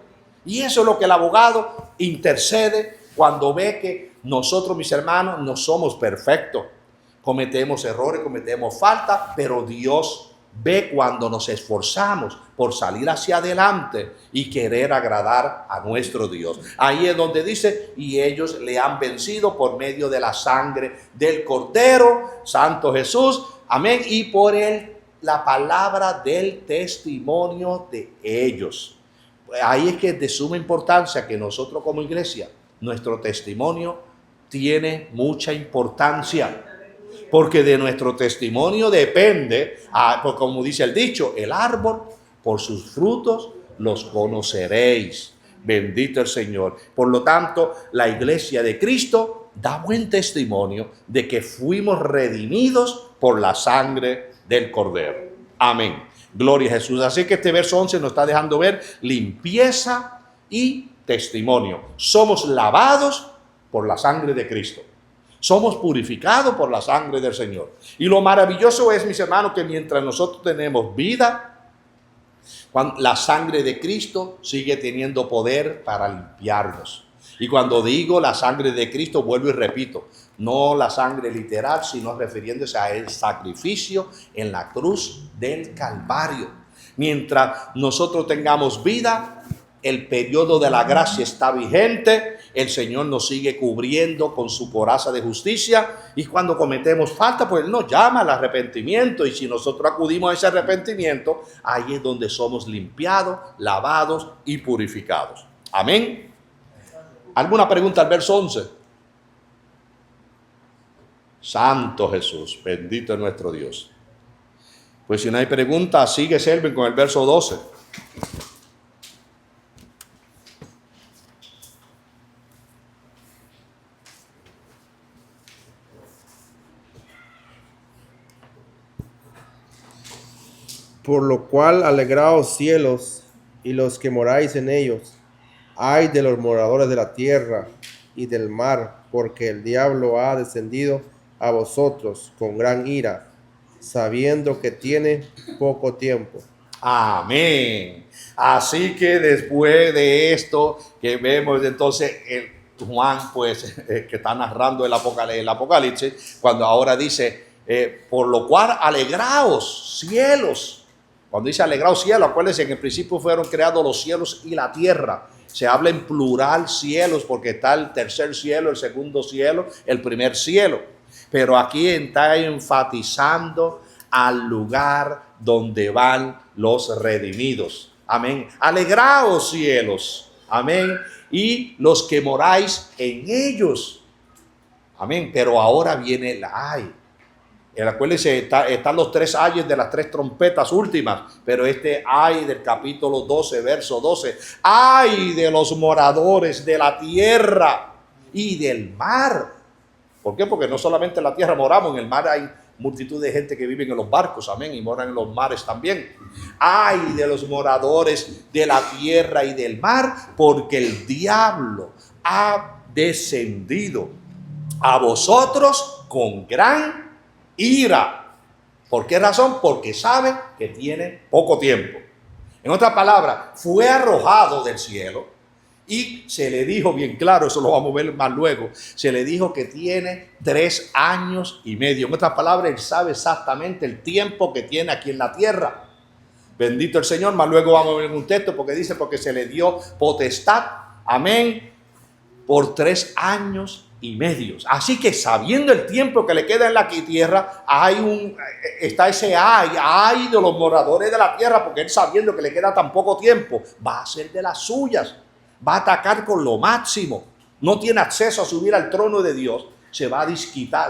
Y eso es lo que el abogado intercede cuando ve que nosotros, mis hermanos, no somos perfectos. Cometemos errores, cometemos falta, pero Dios ve cuando nos esforzamos por salir hacia adelante y querer agradar a nuestro Dios. Ahí es donde dice: y ellos le han vencido por medio de la sangre del Cordero, Santo Jesús, amén, y por la palabra del testimonio de ellos. Ahí es que es de suma importancia que nosotros como iglesia, nuestro testimonio tiene mucha importancia. Porque de nuestro testimonio depende, como dice el dicho: el árbol por sus frutos los conoceréis. Bendito el Señor. Por lo tanto, la iglesia de Cristo da buen testimonio de que fuimos redimidos por la sangre del Cordero. Amén. Gloria a Jesús. Así que este verso 11 nos está dejando ver limpieza y testimonio. Somos lavados por la sangre de Cristo. Somos purificados por la sangre del Señor. Y lo maravilloso es, mis hermanos, que mientras nosotros tenemos vida, la sangre de Cristo sigue teniendo poder para limpiarnos. Y cuando digo la sangre de Cristo, vuelvo y repito, no la sangre literal, sino refiriéndose a el sacrificio en la cruz del Calvario. Mientras nosotros tengamos vida, el periodo de la gracia está vigente, el Señor nos sigue cubriendo con su coraza de justicia, y cuando cometemos falta, pues Él nos llama al arrepentimiento, y si nosotros acudimos a ese arrepentimiento, ahí es donde somos limpiados, lavados y purificados. Amén. ¿Alguna pregunta al verso 11? Santo Jesús, bendito es nuestro Dios. Pues si no hay pregunta, sigue Selven con el verso 12. Por lo cual, alegraos cielos y los que moráis en ellos. Ay de los moradores de la tierra y del mar, porque el diablo ha descendido a vosotros con gran ira, sabiendo que tiene poco tiempo. Amén. Así que después de esto que vemos, entonces Juan, pues, que está narrando el Apocalipsis, cuando ahora dice, por lo cual alegraos cielos. Cuando dice alegraos cielos, acuérdense que en el principio fueron creados los cielos y la tierra. Se habla en plural cielos porque está el tercer cielo, el segundo cielo, el primer cielo. Pero aquí está enfatizando al lugar donde van los redimidos. Amén. Alegraos cielos. Amén. Y los que moráis en ellos. Amén. Pero ahora viene el ay. Acuérdense, están los tres ayes de las tres trompetas últimas, pero este ay del capítulo 12, verso 12, ay de los moradores de la tierra y del mar. ¿Por qué? Porque no solamente en la tierra moramos, en el mar hay multitud de gente que vive en los barcos, amén, y moran en los mares también. Ay de los moradores de la tierra y del mar, porque el diablo ha descendido a vosotros con gran ira. ¿Por qué razón? Porque sabe que tiene poco tiempo. En otras palabras, fue arrojado del cielo y se le dijo bien claro, eso lo vamos a ver más luego, se le dijo que tiene 3 años y medio. En otras palabras, él sabe exactamente el tiempo que tiene aquí en la tierra. Bendito el Señor. Más luego vamos a ver un texto porque dice, porque se le dio potestad, amén, por 3 años y medio. Así que sabiendo el tiempo que le queda en la tierra, está ese ay de los moradores de la tierra, porque él, sabiendo que le queda tan poco tiempo, va a hacer de las suyas, va a atacar con lo máximo, no tiene acceso a subir al trono de Dios, se va a disquitar,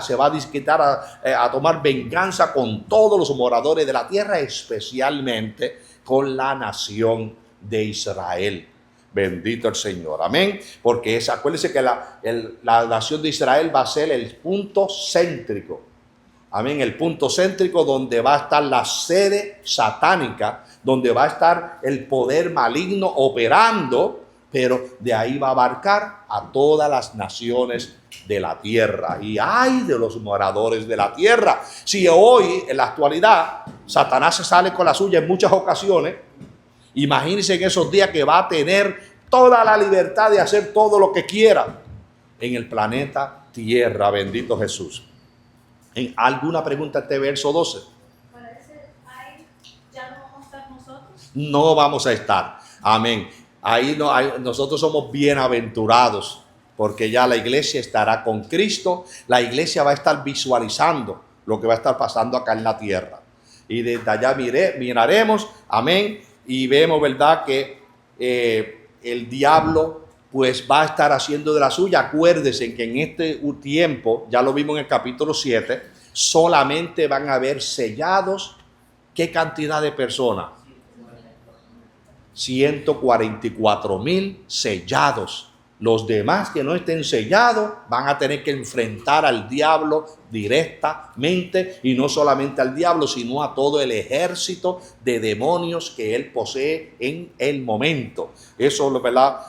a tomar venganza con todos los moradores de la tierra, especialmente con la nación de Israel. Bendito el Señor, amén, porque acuérdense que la nación de Israel va a ser el punto céntrico, amén, el punto céntrico donde va a estar la sede satánica, donde va a estar el poder maligno operando, pero de ahí va a abarcar a todas las naciones de la tierra. Y ay de los moradores de la tierra. Si hoy, en la actualidad, Satanás se sale con la suya en muchas ocasiones, imagínense en esos días que va a tener toda la libertad de hacer todo lo que quiera en el planeta Tierra. Bendito Jesús. ¿En alguna pregunta este verso 12? Para ese ay, ¿ya no vamos a estar nosotros? No vamos a estar. Amén. Nosotros somos bienaventurados porque ya la iglesia estará con Cristo. La iglesia va a estar visualizando lo que va a estar pasando acá en la tierra. Y desde allá miraremos, amén, y vemos, ¿verdad?, que el diablo pues va a estar haciendo de la suya. Acuérdense que en este tiempo, ya lo vimos en el capítulo 7, solamente van a haber sellados, ¿qué cantidad de personas? 144,000 sellados. Los demás que no estén sellados van a tener que enfrentar al diablo directamente, y no solamente al diablo, sino a todo el ejército de demonios que él posee en el momento. Eso, ¿verdad?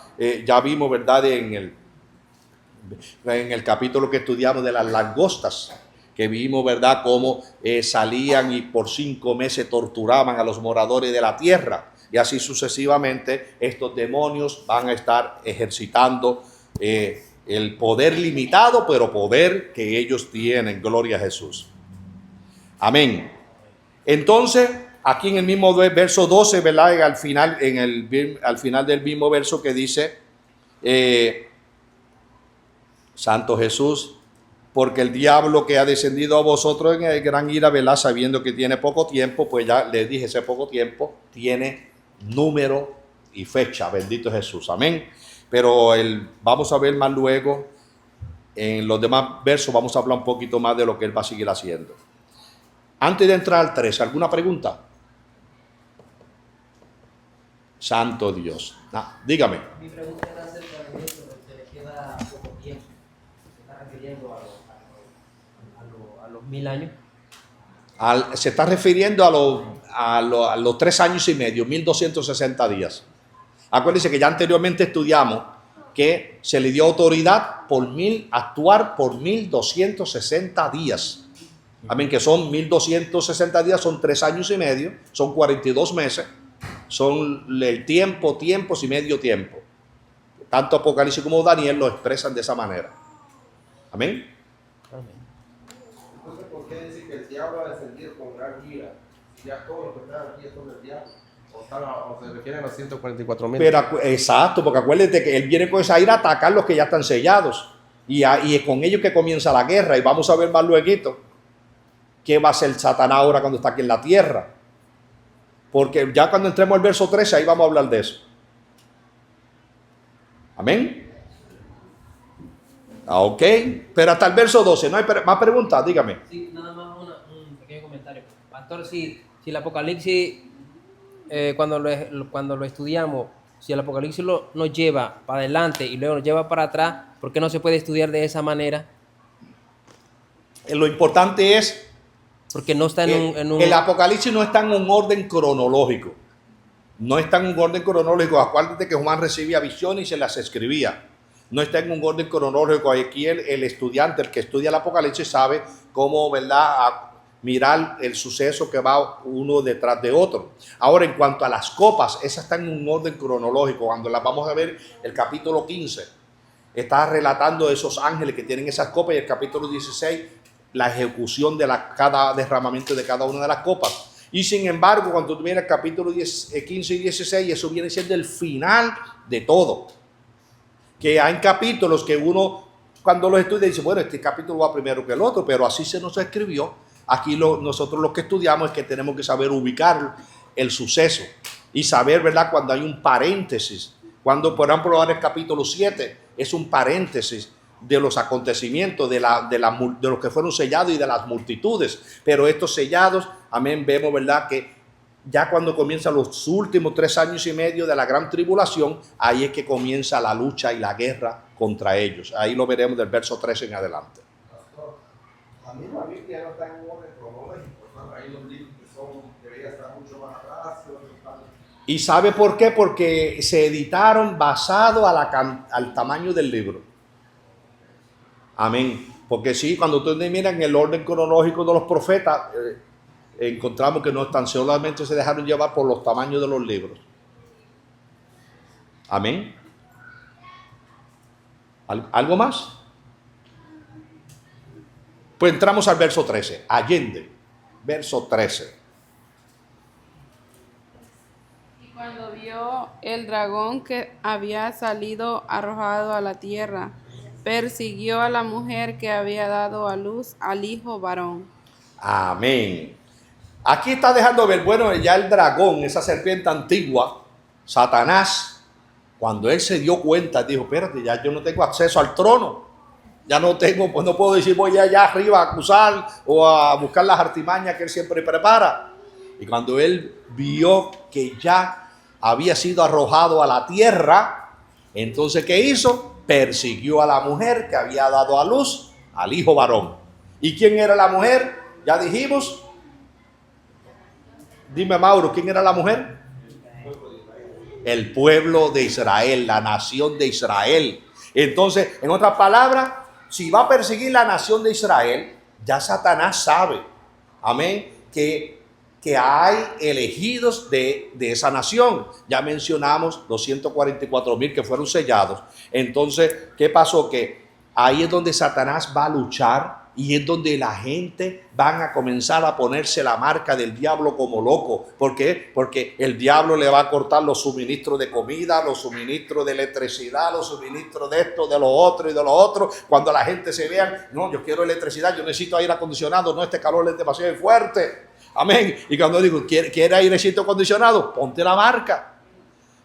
Ya vimos, ¿verdad?, en el capítulo que estudiamos de las langostas, que vimos, ¿verdad?, cómo salían y por 5 meses torturaban a los moradores de la tierra. Y así sucesivamente, estos demonios van a estar ejercitando el poder limitado, pero poder que ellos tienen. Gloria a Jesús. Amén. Entonces, aquí en el mismo verso 12, ¿verdad?, al final del mismo verso que dice, Santo Jesús, porque el diablo que ha descendido a vosotros en el gran ira, ¿verdad?, sabiendo que tiene poco tiempo, pues ya les dije, ese poco tiempo tiene número y fecha. Bendito Jesús, amén. Pero vamos a ver más luego, en los demás versos vamos a hablar un poquito más de lo que él va a seguir haciendo. Antes de entrar al 3, ¿alguna pregunta? Santo Dios. Dígame. Mi pregunta era acerca de eso, que le queda poco tiempo. ¿Se está refiriendo a los 1000 años? Se está refiriendo a los 3 años y medio, 1260 días. Acuérdense que ya anteriormente estudiamos que se le dio autoridad actuar por 1260 días. Amén, que son 1260 días, son 3 años y medio, son 42 meses, son el tiempo, tiempos y medio tiempo. Tanto Apocalipsis como Daniel lo expresan de esa manera. Amén. Entonces, ¿por qué dice que el diablo ha descendido con gran ira? Si ya todos los que están aquí son del diablo. O se refieren a los 144,000. Pero, exacto, porque acuérdate que él viene con esa ira a atacar los que ya están sellados. Y es con ellos que comienza la guerra. Y vamos a ver más luego qué va a hacer Satanás ahora cuando está aquí en la tierra. Porque ya cuando entremos al verso 13, ahí vamos a hablar de eso. Amén. Ok, pero hasta el verso 12, ¿no hay más preguntas? Dígame. Sí, nada más un pequeño comentario. Pastor, si el Apocalipsis, cuando lo estudiamos, si el Apocalipsis nos lleva para adelante y luego nos lleva para atrás, ¿por qué no se puede estudiar de esa manera? Lo importante es Porque no está en un... el Apocalipsis no está en un orden cronológico. No está en un orden cronológico. Acuérdate que Juan recibía visiones y se las escribía. No está en un orden cronológico. Aquí el estudiante, el que estudia el Apocalipsis, sabe cómo, ¿verdad?, mirar el suceso que va uno detrás de otro. Ahora, en cuanto a las copas, esas están en un orden cronológico. Cuando las vamos a ver, el capítulo 15 está relatando esos ángeles que tienen esas copas, y el capítulo 16, la ejecución de cada derramamiento de cada una de las copas. Y sin embargo, cuando tú miras el capítulo 15 y 16, eso viene siendo el final de todo. Que hay capítulos que uno, cuando los estudia, dice, bueno, este capítulo va primero que el otro, pero así se nos escribió. Aquí nosotros lo que estudiamos es que tenemos que saber ubicar el suceso y saber, ¿verdad?, cuando hay un paréntesis. Cuando, por ejemplo, ahora el capítulo 7 es un paréntesis de los acontecimientos, de los que fueron sellados y de las multitudes. Pero estos sellados, amén, vemos, ¿verdad?, que ya cuando comienzan los últimos 3 años y medio de la gran tribulación, ahí es que comienza la lucha y la guerra contra ellos. Ahí lo veremos del verso 13 en adelante. A mí la Biblia no está en un orden cronológico, ¿no? Hay los libros que deberían estar mucho más atrás. ¿Y sabe por qué? Porque se editaron basado al tamaño del libro. Amén. Porque sí, cuando ustedes miran el orden cronológico de los profetas, encontramos que no tan solamente se dejaron llevar por los tamaños de los libros. Amén. ¿Algo más? Pues entramos al verso 13. Allende, verso 13. Y cuando vio el dragón que había salido arrojado a la tierra, persiguió a la mujer que había dado a luz al hijo varón. Amén. Aquí está dejando ver, bueno, ya el dragón, esa serpiente antigua, Satanás, cuando él se dio cuenta, dijo, espérate, ya yo no tengo acceso al trono. Ya no tengo, pues no puedo decir voy allá arriba a acusar o a buscar las artimañas que él siempre prepara. Y cuando él vio que ya había sido arrojado a la tierra, entonces ¿qué hizo? Persiguió a la mujer que había dado a luz al hijo varón. ¿Y quién era la mujer? Ya dijimos. Dime, Mauro, ¿quién era la mujer? El pueblo de Israel, la nación de Israel. Entonces, en otras palabras, si va a perseguir la nación de Israel, ya Satanás sabe, amén, que hay elegidos de esa nación. Ya mencionamos los 144,000 que fueron sellados. Entonces, ¿qué pasó? Que ahí es donde Satanás va a luchar y es donde la gente van a comenzar a ponerse la marca del diablo como loco. ¿Por qué? Porque el diablo le va a cortar los suministros de comida, los suministros de electricidad, los suministros de esto, de lo otro y de lo otro. Cuando la gente se vea, no, yo quiero electricidad, yo necesito aire acondicionado, no, este calor es demasiado fuerte. Amén. Y cuando digo, ¿quiere airecito acondicionado? Ponte la marca.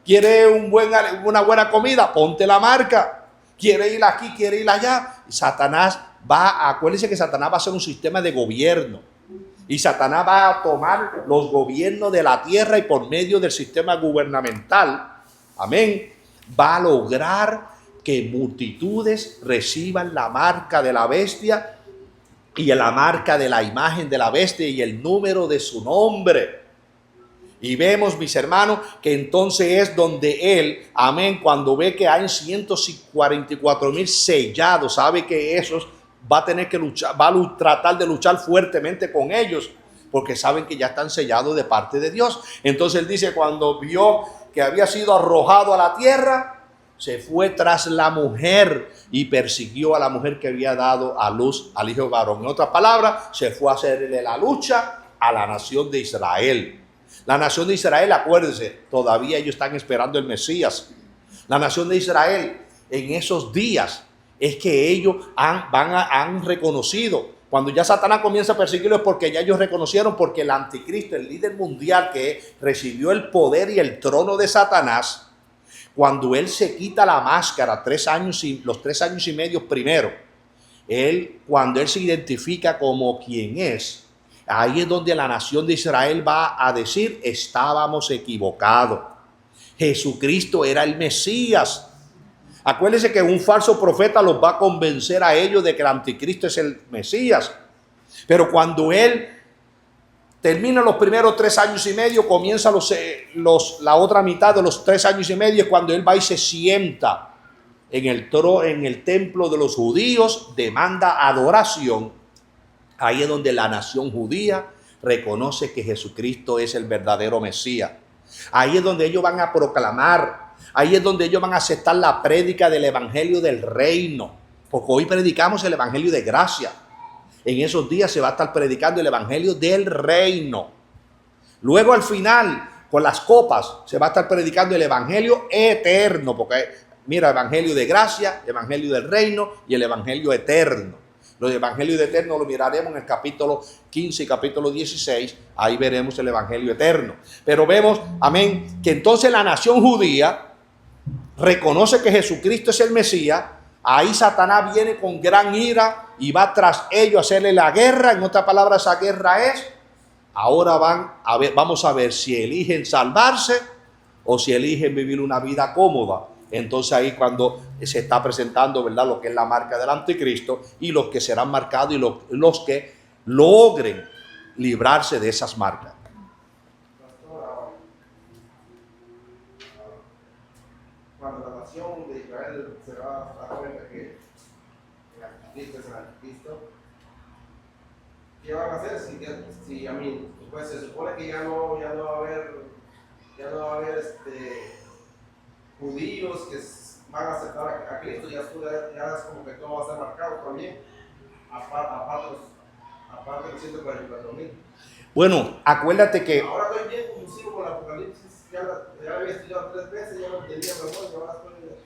¿Quiere una buena comida? Ponte la marca. ¿Quiere ir aquí? ¿Quiere ir allá? Satanás acuérdense que Satanás va a ser un sistema de gobierno. Y Satanás va a tomar los gobiernos de la tierra y por medio del sistema gubernamental, amén, va a lograr que multitudes reciban la marca de la bestia y la marca de la imagen de la bestia y el número de su nombre. Y vemos, mis hermanos, que entonces es donde él, amén, cuando ve que hay 144,000 sellados, sabe que esos va a tener que luchar, tratar de luchar fuertemente con ellos, porque saben que ya están sellados de parte de Dios. Entonces él dice, cuando vio que había sido arrojado a la tierra, se fue tras la mujer y persiguió a la mujer que había dado a luz al hijo varón. En otras palabras, se fue a hacerle la lucha a la nación de Israel. La nación de Israel, acuérdense, todavía ellos están esperando el Mesías. La nación de Israel, en esos días, es que ellos han reconocido. Cuando ya Satanás comienza a perseguirlos es porque ya ellos reconocieron, porque el anticristo, el líder mundial que recibió el poder y el trono de Satanás, cuando él se quita la máscara los 3 años y medio primero, cuando él se identifica como quien es, ahí es donde la nación de Israel va a decir, estábamos equivocados. Jesucristo era el Mesías. Acuérdense que un falso profeta los va a convencer a ellos de que el anticristo es el Mesías. Pero cuando él termina los primeros 3 años y medio, comienza la otra mitad de los 3 años y medio, cuando él va y se sienta en el templo de los judíos, demanda adoración. Ahí es donde la nación judía reconoce que Jesucristo es el verdadero Mesías. Ahí es donde ellos van a proclamar, ahí es donde ellos van a aceptar la prédica del evangelio del reino, porque hoy predicamos el evangelio de gracia. En esos días se va a estar predicando el evangelio del reino. Luego al final, con las copas, se va a estar predicando el evangelio eterno, porque mira, evangelio de gracia, evangelio del reino y el evangelio eterno. Los evangelios eternos lo miraremos en el capítulo 15 y capítulo 16. Ahí veremos el evangelio eterno. Pero vemos, amén, que entonces la nación judía reconoce que Jesucristo es el Mesías. Ahí Satanás viene con gran ira y va tras ellos a hacerle la guerra. En otra palabra, esa guerra es, ahora vamos a ver si eligen salvarse o si eligen vivir una vida cómoda. Entonces ahí cuando se está presentando, ¿verdad?, lo que es la marca del anticristo y los que serán marcados y los que logren librarse de esas marcas. Cuando la nación de Israel se va a dar cuenta que el anticristo es el anticristo, ¿qué van a hacer? Si a mí, pues se supone que ya no va a haber judíos que van a aceptar a Cristo, ya es como que todo va a ser marcado también, aparte de los 144,000. Bueno, acuérdate que Ahora estoy bien conducido con el Apocalipsis, ya había estudiado 3 veces, ya lo entendía mejor, y ahora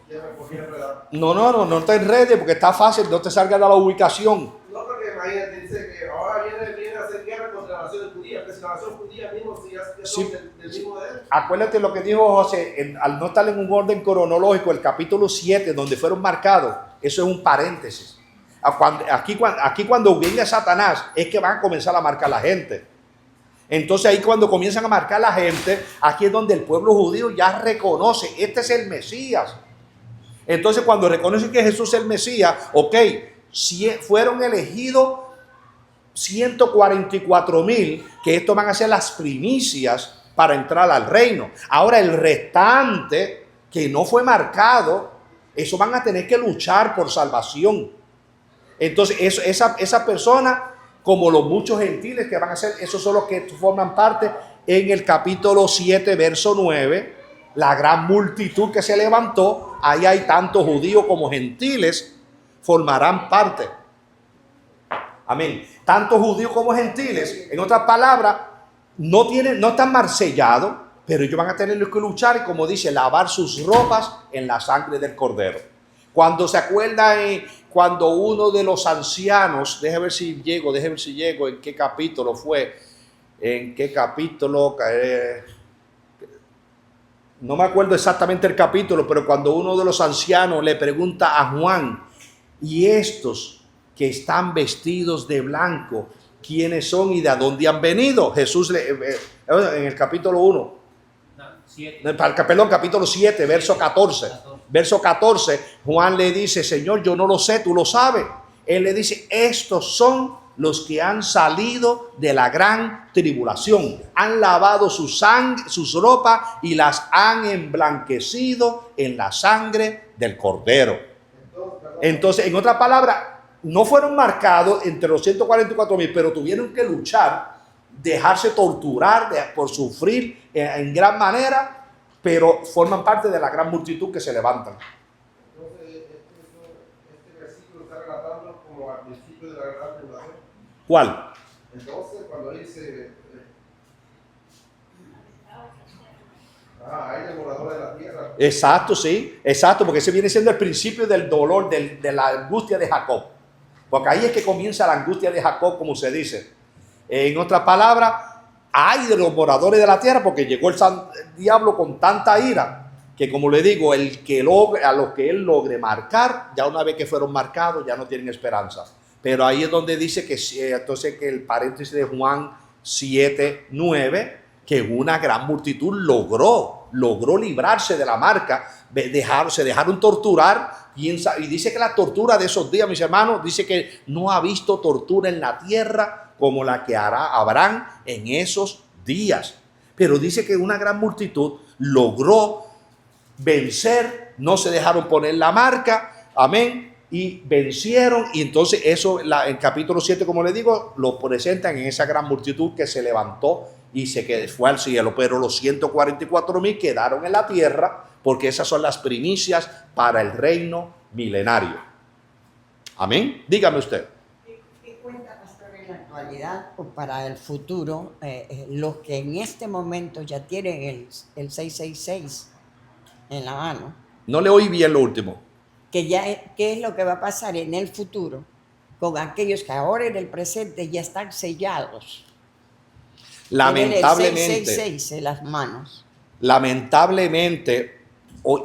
ya me cogí enredado. no te enredes porque está fácil, no te salga de la ubicación. No, porque imagínate, dice que ahora viene a hacer guerra contra la nación judía, pero si la nación judía mismo, si ya son Sí. del mismo de él. Acuérdate lo que dijo José, al no estar en un orden cronológico, el capítulo 7, donde fueron marcados, eso es un paréntesis. Aquí cuando venga Satanás, es que van a comenzar a marcar la gente. Entonces ahí cuando comienzan a marcar la gente, aquí es donde el pueblo judío ya reconoce, este es el Mesías. Entonces cuando reconoce que Jesús es el Mesías, ok, fueron elegidos 144,000, que estos van a ser las primicias para entrar al reino. Ahora el restante que no fue marcado, eso van a tener que luchar por salvación. Entonces esa persona, como los muchos gentiles que van a ser, esos son los que forman parte en el capítulo 7, verso 9, la gran multitud que se levantó, ahí hay tanto judíos como gentiles, formarán parte. Amén. Tanto judíos como gentiles, en otras palabras, no están marsellados, pero ellos van a tener que luchar y, como dice, lavar sus ropas en la sangre del Cordero. Cuando se acuerda, cuando uno de los ancianos, déjame ver si llego, en qué capítulo fue, no me acuerdo exactamente el capítulo, pero cuando uno de los ancianos le pregunta a Juan, ¿y estos que están vestidos de blanco, quiénes son y de dónde han venido? Jesús, en el capítulo 1, capítulo 7, verso 14. Verso 14, Juan le dice, Señor, yo no lo sé, tú lo sabes. Él le dice, estos son los que han salido de la gran tribulación. Han lavado sus ropas y las han emblanquecido en la sangre del Cordero. Entonces, en otra palabra, no fueron marcados entre los 144,000, pero tuvieron que luchar, dejarse torturar por sufrir en gran manera, pero forman parte de la gran multitud que se levantan. Entonces, este versículo está relatando como al principio de la gran tribulación. ¿Cuál? Entonces, cuando dice, hay devoradores de la tierra. Exacto, sí, exacto, porque ese viene siendo el principio del dolor, de la angustia de Jacob. Porque ahí es que comienza la angustia de Jacob, como se dice. En otras palabras, hay de los moradores de la tierra, porque llegó el diablo con tanta ira, que como le digo, a los que él logre marcar, ya una vez que fueron marcados, ya no tienen esperanza. Pero ahí es donde dice que entonces que el paréntesis de Juan 7, 9, que una gran multitud logró librarse de la marca, se dejaron torturar, y dice que la tortura de esos días, mis hermanos, dice que no ha visto tortura en la tierra como la que habrán en esos días. Pero dice que una gran multitud logró vencer, no se dejaron poner la marca, amén, y vencieron. Y entonces eso, en capítulo 7, como les digo, lo presentan en esa gran multitud que se levantó y fue al cielo, pero los 144,000 quedaron en la tierra, porque esas son las primicias para el reino milenario. Amén. Dígame usted. ¿Qué cuenta, pastor, en la actualidad o para el futuro los que en este momento ya tienen el 666 en la mano? No le oí bien lo último. ¿Qué es lo que va a pasar en el futuro con aquellos que ahora en el presente ya están sellados? Lamentablemente. Tienen el 666 en las manos. Lamentablemente,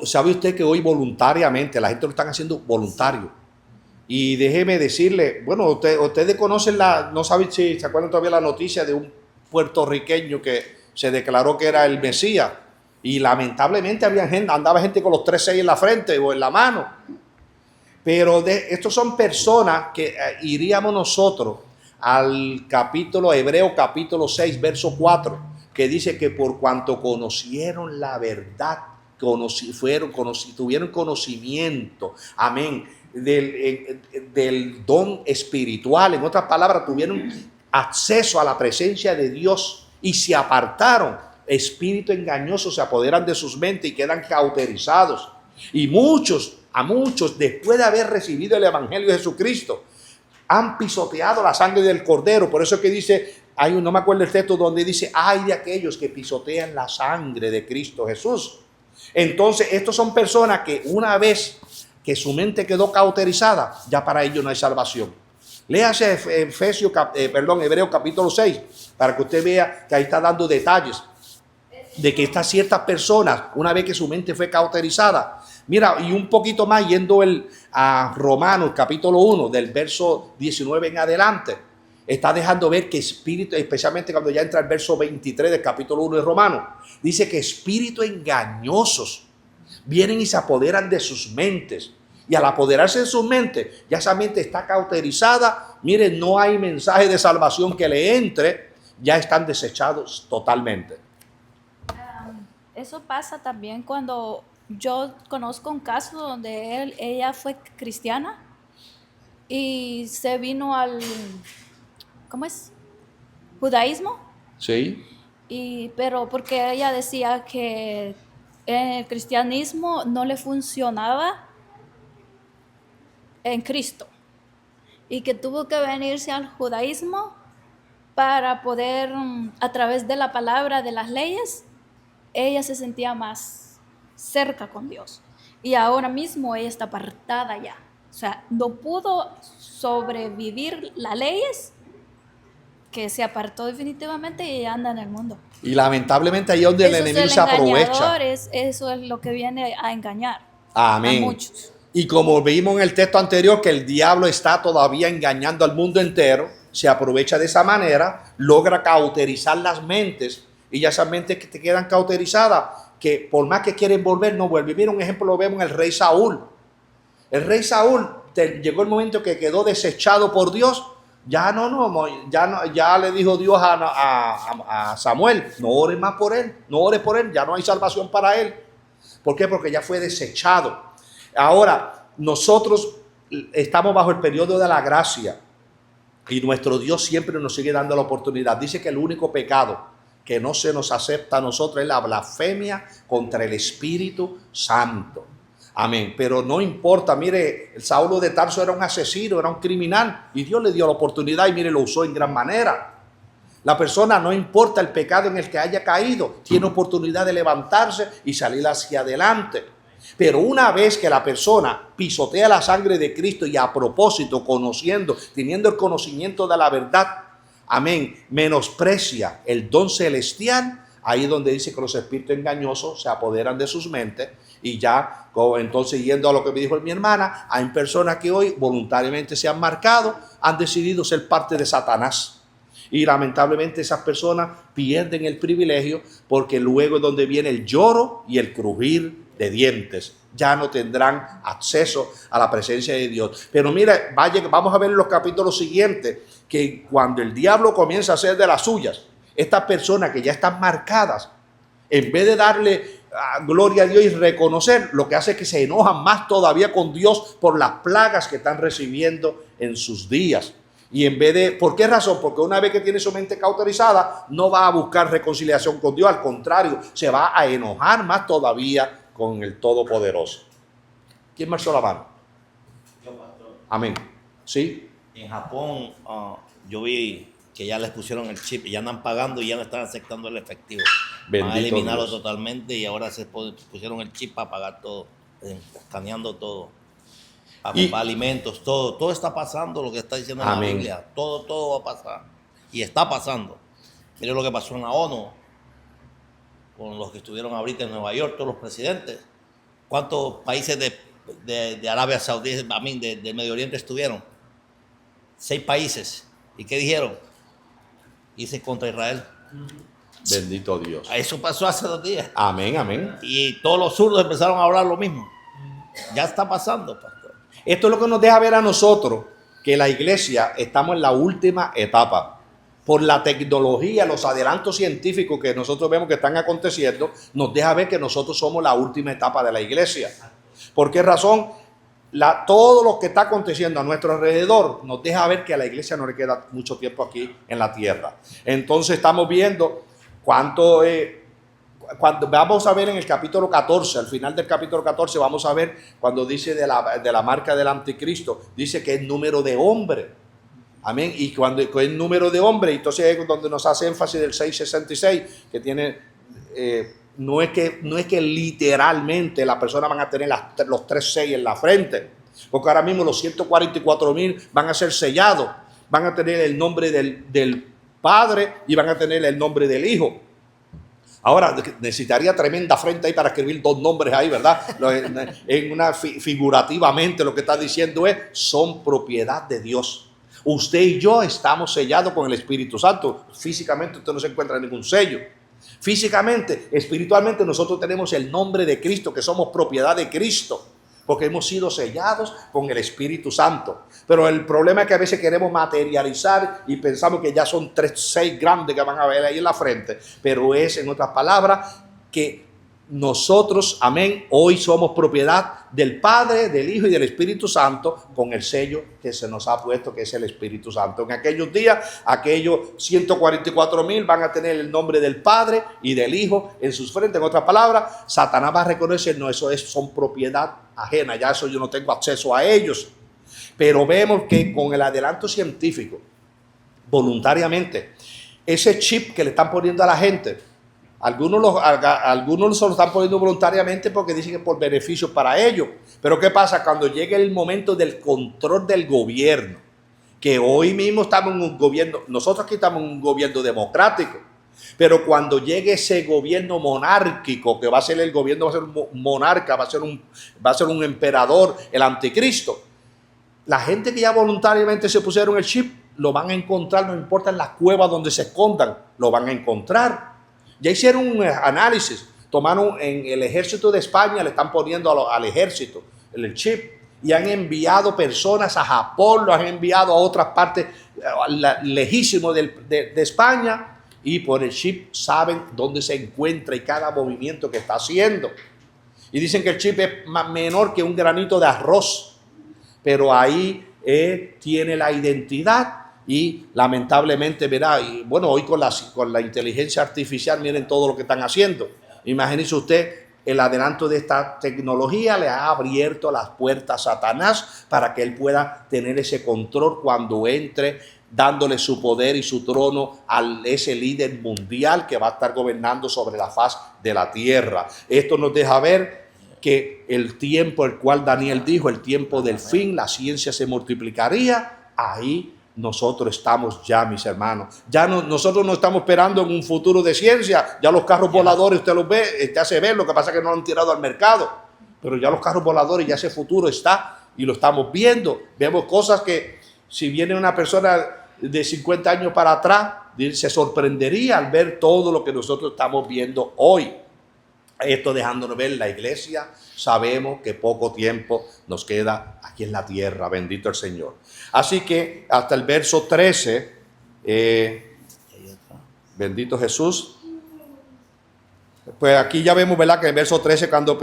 ¿sabe usted que hoy voluntariamente la gente lo están haciendo voluntario? Y déjeme decirle, bueno, ustedes conocen no saben si se acuerdan todavía la noticia de un puertorriqueño que se declaró que era el Mesías. Y lamentablemente andaba gente con los 3 sellos en la frente o en la mano. Pero estos son personas que iríamos nosotros al Hebreo capítulo 6, verso 4, que dice que por cuanto conocieron la verdad, tuvieron conocimiento, amén, del don espiritual. En otras palabras, tuvieron acceso a la presencia de Dios y se apartaron. Espíritus engañosos se apoderan de sus mentes y quedan cauterizados. Y a muchos, después de haber recibido el evangelio de Jesucristo, han pisoteado la sangre del Cordero. Por eso es que dice, no me acuerdo el texto donde dice, ay de aquellos que pisotean la sangre de Cristo Jesús. Entonces, estos son personas que una vez que su mente quedó cauterizada, ya para ellos no hay salvación. Léase Hebreo capítulo 6, para que usted vea que ahí está dando detalles de que estas ciertas personas, una vez que su mente fue cauterizada, mira, y un poquito más yendo a Romanos capítulo 1, del verso 19 en adelante, está dejando ver que espíritu, especialmente cuando ya entra el verso 23 del capítulo 1 de Romanos, dice que espíritus engañosos vienen y se apoderan de sus mentes. Y al apoderarse de sus mentes, ya esa mente está cauterizada. Miren, no hay mensaje de salvación que le entre, ya están desechados totalmente. Eso pasa también cuando yo conozco un caso donde ella fue cristiana y se vino al, ¿cómo es? Judaísmo. Sí. Pero porque ella decía que el cristianismo no le funcionaba en Cristo y que tuvo que venirse al judaísmo para poder, a través de la palabra, de las leyes, ella se sentía más cerca con Dios. Y ahora mismo ella está apartada ya. O sea, no pudo sobrevivir las leyes, que se apartó definitivamente y anda en el mundo. Y lamentablemente ahí es donde el enemigo se aprovecha. Eso es lo que viene a engañar. Amén. A muchos. Y como vimos en el texto anterior que el diablo está todavía engañando al mundo entero, se aprovecha de esa manera, logra cauterizar las mentes. Y ya esas mentes que te quedan cauterizadas, que por más que quieren volver, no vuelven. Mira, un ejemplo lo vemos en el rey Saúl. El rey Saúl llegó el momento que quedó desechado por Dios. Ya le dijo Dios a Samuel, no ores más por él, no ores por él, ya no hay salvación para él. ¿Por qué? Porque ya fue desechado. Ahora, nosotros estamos bajo el periodo de la gracia y nuestro Dios siempre nos sigue dando la oportunidad. Dice que el único pecado que no se nos acepta a nosotros es la blasfemia contra el Espíritu Santo. Amén. Pero no importa, mire, el Saulo de Tarso era un asesino, era un criminal y Dios le dio la oportunidad y mire, lo usó en gran manera. La persona, no importa el pecado en el que haya caído, tiene oportunidad de levantarse y salir hacia adelante. Pero una vez que la persona pisotea la sangre de Cristo y a propósito, teniendo el conocimiento de la verdad, amén, menosprecia el don celestial, ahí es donde dice que los espíritus engañosos se apoderan de sus mentes. Y ya, entonces yendo a lo que me dijo mi hermana, hay personas que hoy voluntariamente se han marcado, han decidido ser parte de Satanás. Y lamentablemente esas personas pierden el privilegio porque luego es donde viene el lloro y el crujir de dientes. Ya no tendrán acceso a la presencia de Dios. Pero mira, vamos a ver en los capítulos siguientes que cuando el diablo comienza a hacer de las suyas, estas personas que ya están marcadas, en vez de darle gloria a Dios, y reconocer, lo que hace es que se enojan más todavía con Dios por las plagas que están recibiendo en sus días. Y en vez de, ¿por qué razón? Porque una vez que tiene su mente cauterizada, no va a buscar reconciliación con Dios, al contrario, se va a enojar más todavía con el Todopoderoso. ¿Quién me alzó la mano? Yo, pastor. Amén. ¿Sí? En Japón, yo vi que ya les pusieron el chip y ya andan pagando y ya no están aceptando el efectivo. Van a Bendito eliminarlo Dios. totalmente y ahora se pusieron el chip para pagar todo, escaneando todo, para Y- comprar alimentos, todo está pasando, lo que está diciendo en la Amén. Biblia, todo va a pasar y está pasando. Mire lo que pasó en la ONU con los que estuvieron ahorita en Nueva York, todos los presidentes. ¿Cuántos países de Arabia Saudí, del Medio Oriente estuvieron? 6 países. ¿Y qué dijeron? Hice contra Israel. Bendito Dios. Eso pasó hace 2 días. Amén, amén. Y todos los zurdos empezaron a hablar lo mismo. Ya está pasando, pastor. Esto es lo que nos deja ver a nosotros que la iglesia estamos en la última etapa. Por la tecnología, los adelantos científicos que nosotros vemos que están aconteciendo, nos deja ver que nosotros somos la última etapa de la iglesia. ¿Por qué razón? Todo lo que está aconteciendo a nuestro alrededor nos deja ver que a la iglesia no le queda mucho tiempo aquí en la tierra. Entonces estamos viendo cuánto... cuando vamos a ver en el capítulo 14, al final del capítulo 14, vamos a ver cuando dice de la marca del anticristo, dice que es número de hombre. Amén. Y cuando es número de hombre, entonces es donde nos hace énfasis del 666, que tiene, no es que literalmente las personas van a tener los 3 6 en la frente, porque ahora mismo los 144,000 van a ser sellados, van a tener el nombre del Padre y van a tener el nombre del Hijo. Ahora, necesitaría tremenda frente ahí para escribir 2 nombres ahí, ¿verdad? Figurativamente lo que está diciendo es, son propiedad de Dios. Usted y yo estamos sellados con el Espíritu Santo. Físicamente usted no se encuentra en ningún sello. Físicamente, espiritualmente nosotros tenemos el nombre de Cristo, que somos propiedad de Cristo, porque hemos sido sellados con el Espíritu Santo. Pero el problema es que a veces queremos materializar y pensamos que ya son 3 6 grandes que van a ver ahí en la frente. Pero es, en otras palabras, que nosotros, amén, hoy somos propiedad del Padre, del Hijo y del Espíritu Santo, con el sello que se nos ha puesto, que es el Espíritu Santo. En aquellos días, aquellos 144,000 van a tener el nombre del Padre y del Hijo en sus frentes. En otras palabras, Satanás va a reconocer, no, son propiedad ajena, ya eso yo no tengo acceso a ellos. Pero vemos que con el adelanto científico, voluntariamente, ese chip que le están poniendo a la gente, algunos se lo están poniendo voluntariamente porque dicen que es por beneficio para ellos. Pero ¿qué pasa? Cuando llegue el momento del control del gobierno, que hoy mismo estamos en un gobierno, nosotros aquí estamos en un gobierno democrático, pero cuando llegue ese gobierno monárquico, que va a ser el gobierno, va a ser un monarca, va a ser un emperador, el anticristo, la gente que ya voluntariamente se pusieron el chip, lo van a encontrar, no importa en las cuevas donde se escondan, lo van a encontrar. Ya hicieron un análisis, tomaron en el ejército de España, le están poniendo al ejército el chip y han enviado personas a Japón, lo han enviado a otras partes lejísimas de España, y por el chip saben dónde se encuentra y cada movimiento que está haciendo. Y dicen que el chip es menor que un granito de arroz, pero ahí tiene la identidad. Y lamentablemente, verá, y bueno, hoy con la inteligencia artificial, miren todo lo que están haciendo. Imagínese usted, el adelanto de esta tecnología le ha abierto las puertas a Satanás para que él pueda tener ese control cuando entre, dándole su poder y su trono a ese líder mundial que va a estar gobernando sobre la faz de la tierra. Esto nos deja ver que el tiempo el cual Daniel dijo, el tiempo del fin, la ciencia se multiplicaría, ahí nosotros estamos ya, mis hermanos. Ya nosotros no estamos esperando en un futuro de ciencia. Ya los carros voladores, usted los ve, ya se ven, lo que pasa es que no lo han tirado al mercado. Pero ya los carros voladores, ya ese futuro está y lo estamos viendo. Vemos cosas que si viene una persona de 50 años para atrás, se sorprendería al ver todo lo que nosotros estamos viendo hoy. Esto dejándonos ver la iglesia, sabemos que poco tiempo nos queda aquí en la tierra, bendito el Señor. Así que hasta el verso 13, bendito Jesús, Pues aquí ya vemos, ¿verdad?, que en el verso 13, cuando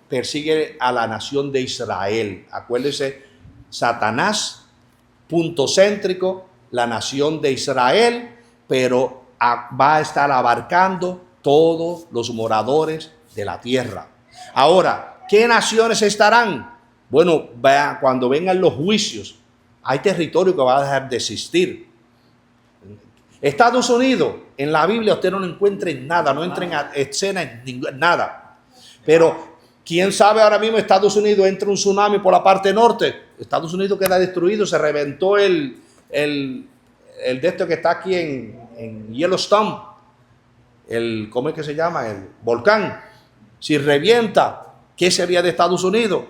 persigue a la nación de Israel. Acuérdense, Satanás, punto céntrico, la nación de Israel, pero va a estar abarcando todos los moradores de la tierra. Ahora, ¿qué naciones estarán? Bueno, cuando vengan los juicios, hay territorio que va a dejar de existir. Estados Unidos, en la Biblia usted no lo encuentra en nada, no entra en escena en nada. Pero, ¿quién sabe ahora mismo Estados Unidos entra un tsunami por la parte norte? Estados Unidos queda destruido, se reventó el de esto que está aquí en Yellowstone, ¿cómo es que se llama? El volcán. Si revienta, ¿qué sería de Estados Unidos?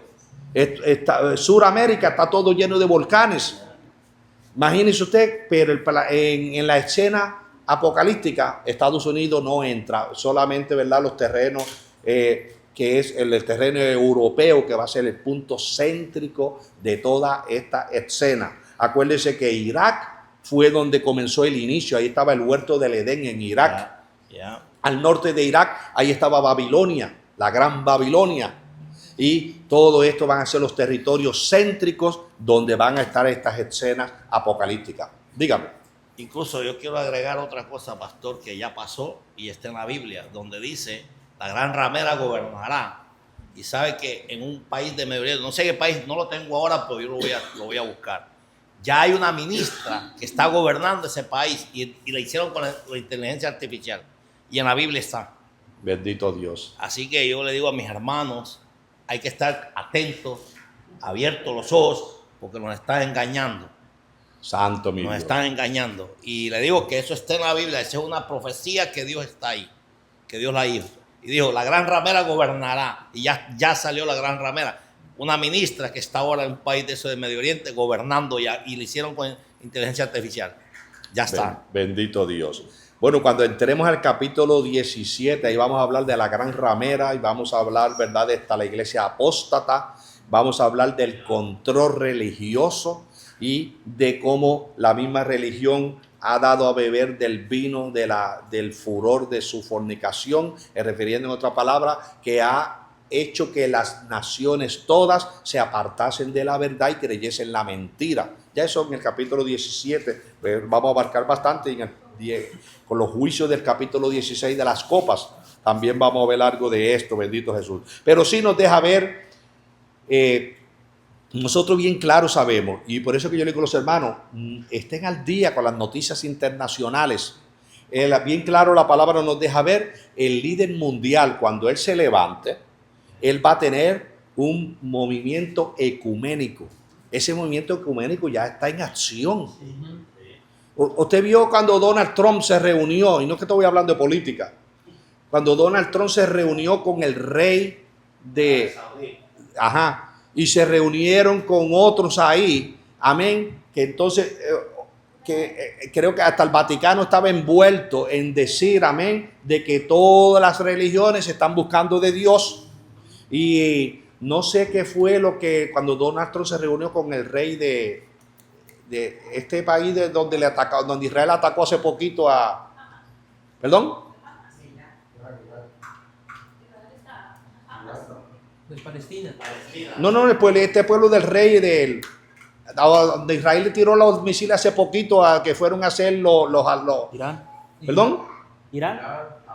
Suramérica está todo lleno de volcanes. Imagínese usted, pero en la escena apocalíptica, Estados Unidos no entra, solamente, ¿verdad?, los terrenos, que es el terreno europeo, que va a ser el punto céntrico de toda esta escena. Acuérdense que Irak fue donde comenzó el inicio, ahí estaba el huerto del Edén en Irak. Al norte de Irak, ahí estaba Babilonia, la gran Babilonia. Y todo esto van a ser los territorios céntricos donde van a estar estas escenas apocalípticas. Dígame. Incluso yo quiero agregar otra cosa, pastor, que ya pasó y está en la Biblia, donde dice, la gran ramera gobernará. Y sabe que en un país de Medio Oriente, no sé qué país, no lo tengo ahora, pero yo lo voy a buscar. Ya hay una ministra que está gobernando ese país y la hicieron con la inteligencia artificial. Y en la Biblia está. Bendito Dios. Así que yo le digo a mis hermanos, hay que estar atentos, abiertos los ojos, porque nos están engañando. Santo mi Dios. Nos están engañando. Y le digo que eso está en la Biblia, esa es una profecía que Dios está ahí, que Dios la hizo. Y dijo, la gran ramera gobernará. Y ya salió la gran ramera. Una ministra que está ahora en un país de eso de Medio Oriente gobernando ya, y lo hicieron con inteligencia artificial. Ya está. Bendito Dios. Bueno, cuando entremos al capítulo 17, ahí vamos a hablar de la gran ramera y vamos a hablar, ¿verdad?, de la iglesia apóstata. Vamos a hablar del control religioso y de cómo la misma religión ha dado a beber del vino del furor de su fornicación, refiriendo en otra palabra, que ha hecho que las naciones todas se apartasen de la verdad y creyesen la mentira. Ya eso en el capítulo 17, pues vamos a abarcar bastante, en el 10, con los juicios del capítulo 16 de las copas, también vamos a ver algo de esto, bendito Jesús. Pero sí nos deja ver, nosotros bien claro sabemos, y por eso que yo le digo a los hermanos, estén al día con las noticias internacionales. Bien claro la palabra nos deja ver, el líder mundial, cuando él se levante, él va a tener un movimiento ecuménico. Ese movimiento ecuménico ya está en acción. Usted vio cuando Donald Trump se reunió, y no es que estoy hablando de política, cuando Donald Trump se reunió con el rey de... y se reunieron con otros ahí, amén, que entonces, creo que hasta el Vaticano estaba envuelto en decir, amén, de que todas las religiones están buscando de Dios. Y no sé qué fue lo que cuando Donald Trump se reunió con el rey de este país donde Israel atacó hace poquito a... ¿Perdón? De Palestina. No, este pueblo del rey donde Israel le tiró los misiles hace poquito a que fueron a hacer los Irán. ¿Perdón? Irán.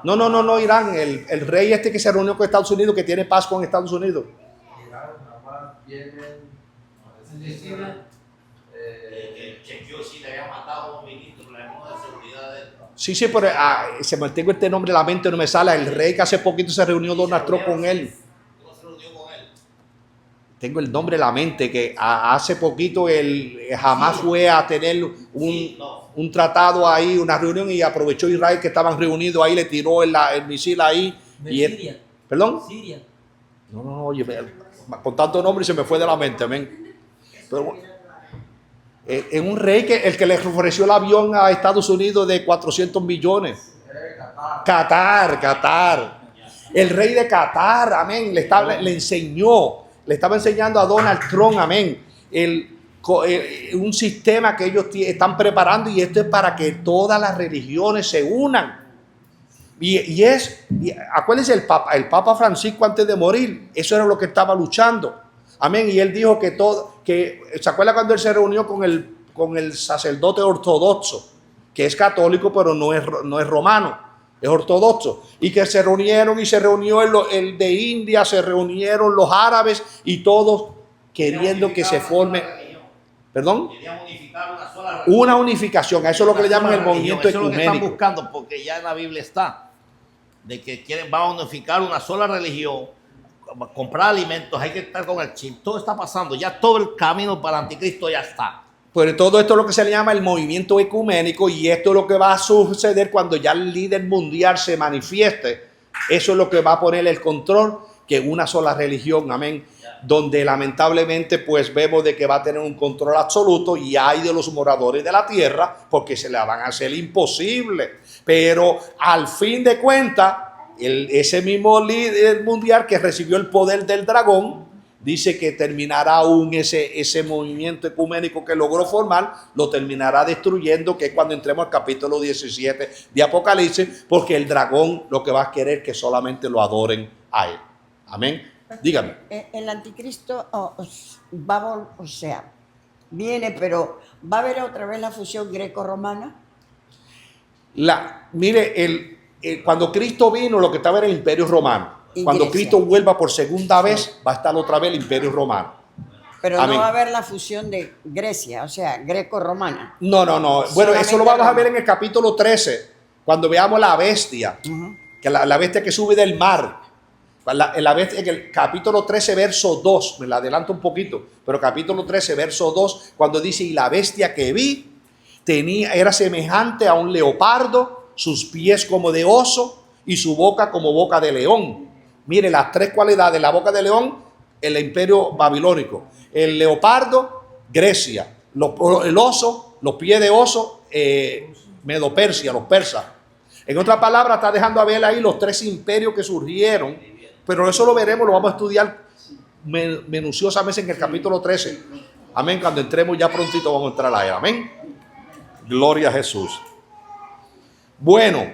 No, Irán, el rey este que se reunió con Estados Unidos, que tiene paz con Estados Unidos. Sí, pero se me tengo este nombre en la mente, no me sale. El rey que hace poquito se reunió Donald Trump con él. Tengo el nombre en la mente, que hace poquito él jamás fue a tener un tratado ahí, una reunión, y aprovechó Israel que estaban reunidos ahí, le tiró el misil ahí. Siria. ¿Perdón? Siria. No, oye, con tanto nombre se me fue de la mente, amén. Pero es un rey el que le ofreció el avión a Estados Unidos de 400 millones. Qatar. El rey de Qatar, amén, le estaba enseñando a Donald Trump, amén, un sistema que ellos están preparando, y esto es para que todas las religiones se unan. Acuérdense, el Papa Francisco antes de morir, eso era lo que estaba luchando. Amén. Y él dijo ¿se acuerda cuando él se reunió con el sacerdote ortodoxo, que es católico, pero no es romano, es ortodoxo? Y que se reunieron y se reunió el de India, se reunieron los árabes y todos queriendo que se forme. ¿Perdón? Querían unificar una sola religión. Una unificación, a eso es lo que le llaman el movimiento Eso es lo que están ecuménico. buscando, porque ya en la Biblia está, de que van a unificar una sola religión, comprar alimentos, hay que estar con el chip, todo está pasando, ya todo el camino para el anticristo ya está. Pues todo esto es lo que se le llama el movimiento ecuménico, y esto es lo que va a suceder cuando ya el líder mundial se manifieste. Eso es lo que va a poner el control, que una sola religión, amén, donde lamentablemente pues vemos de que va a tener un control absoluto, y hay de los moradores de la tierra porque se la van a hacer imposible. Pero al fin de cuentas, ese mismo líder mundial que recibió el poder del dragón dice que terminará aún ese movimiento ecuménico que logró formar, lo terminará destruyendo, que es cuando entremos al capítulo 17 de Apocalipsis, porque el dragón lo que va a querer es que solamente lo adoren a él. Amén. Dígame. El anticristo viene, pero ¿va a haber otra vez la fusión greco-romana? Mire, cuando Cristo vino, lo que estaba era el Imperio Romano. Y Cuando Grecia. Cristo vuelva por segunda vez, va a estar otra vez el Imperio Romano. Pero Amén. no va a haber la fusión de Grecia, o sea, greco-romana. No. Bueno, Solamente eso lo vamos a ver Roma. en el capítulo 13, cuando veamos la bestia, que la bestia que sube del mar. La bestia, en el capítulo 13, verso 2, me la adelanto un poquito, pero capítulo 13, verso 2, cuando dice: y la bestia que vi era semejante a un leopardo, sus pies como de oso y su boca como boca de león. Mire las tres cualidades: la boca de león, el imperio babilónico; el leopardo, Grecia; el oso, los pies de oso, Medo-Persia, los persas. En otras palabras, está dejando a ver ahí los tres imperios que surgieron, pero eso lo veremos, lo vamos a estudiar minuciosamente en el capítulo 13. Amén, cuando entremos ya prontito vamos a entrar ahí. Amén. Gloria a Jesús. Bueno,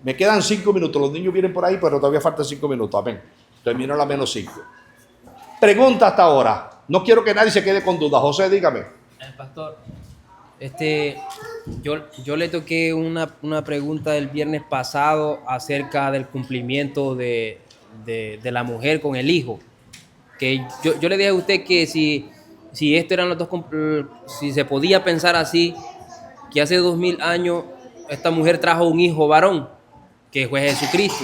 me quedan 5 minutos. Los niños vienen por ahí, pero todavía faltan 5 minutos. Amén. Termino a la menos 5. Pregunta hasta ahora. No quiero que nadie se quede con dudas. José, dígame. Pastor, yo le toqué una pregunta el viernes pasado acerca del cumplimiento de la mujer con el hijo. Que yo le dije a usted que si esto eran los dos, si se podía pensar así, que hace 2000 años esta mujer trajo un hijo varón, que fue Jesucristo.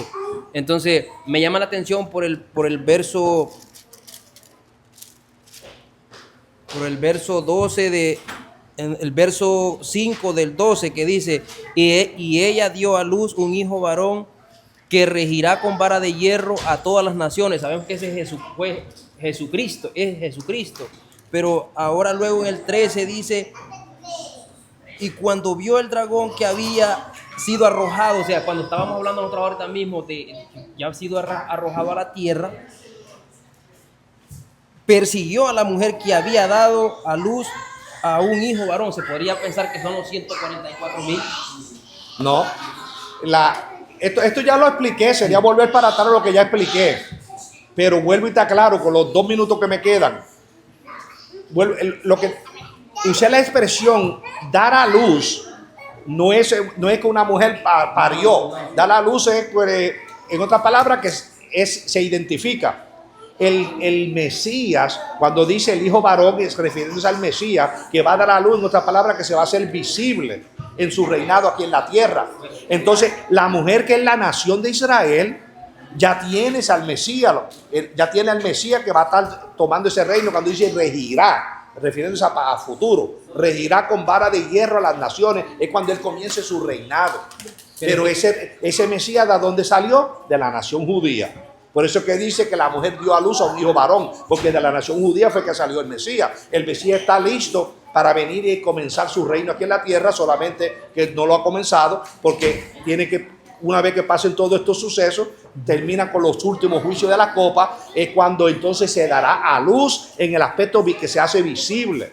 Entonces me llama la atención por el verso 12 el verso 5 del 12, que dice: y ella dio a luz un hijo varón que regirá con vara de hierro a todas las naciones. Sabemos que ese fue Jesucristo, es Jesucristo. Pero ahora luego en el 13 dice: y cuando vio el dragón que había sido arrojado, o sea, cuando estábamos hablando nosotros ahorita mismo de ya ha sido arrojado a la tierra, persiguió a la mujer que había dado a luz a un hijo varón. Se podría pensar que son los 144,000. No. Esto ya lo expliqué. Sería volver para atrás a lo que ya expliqué. Pero vuelvo y te aclaro con los 2 minutos que me quedan. Usé la expresión dar a luz. No es que una mujer parió. Dar a luz es, en otras palabras, que se identifica. El Mesías, cuando dice el hijo varón, es refiriéndose al Mesías, que va a dar a luz, en otras palabras, que se va a hacer visible en su reinado aquí en la tierra. Entonces, la mujer, que es la nación de Israel, ya tienes al Mesías, ya tiene al Mesías que va a estar tomando ese reino. Cuando dice regirá, refiriéndose a futuro, regirá con vara de hierro a las naciones, es cuando él comience su reinado. Pero ese Mesías, ¿de dónde salió? De la nación judía. Por eso que dice que la mujer dio a luz a un hijo varón, porque de la nación judía fue que salió el Mesías. El Mesías está listo para venir y comenzar su reino aquí en la tierra, solamente que no lo ha comenzado, porque tiene que, una vez que pasen todos estos sucesos, termina con los últimos juicios de la copa, es cuando entonces se dará a luz en el aspecto que se hace visible.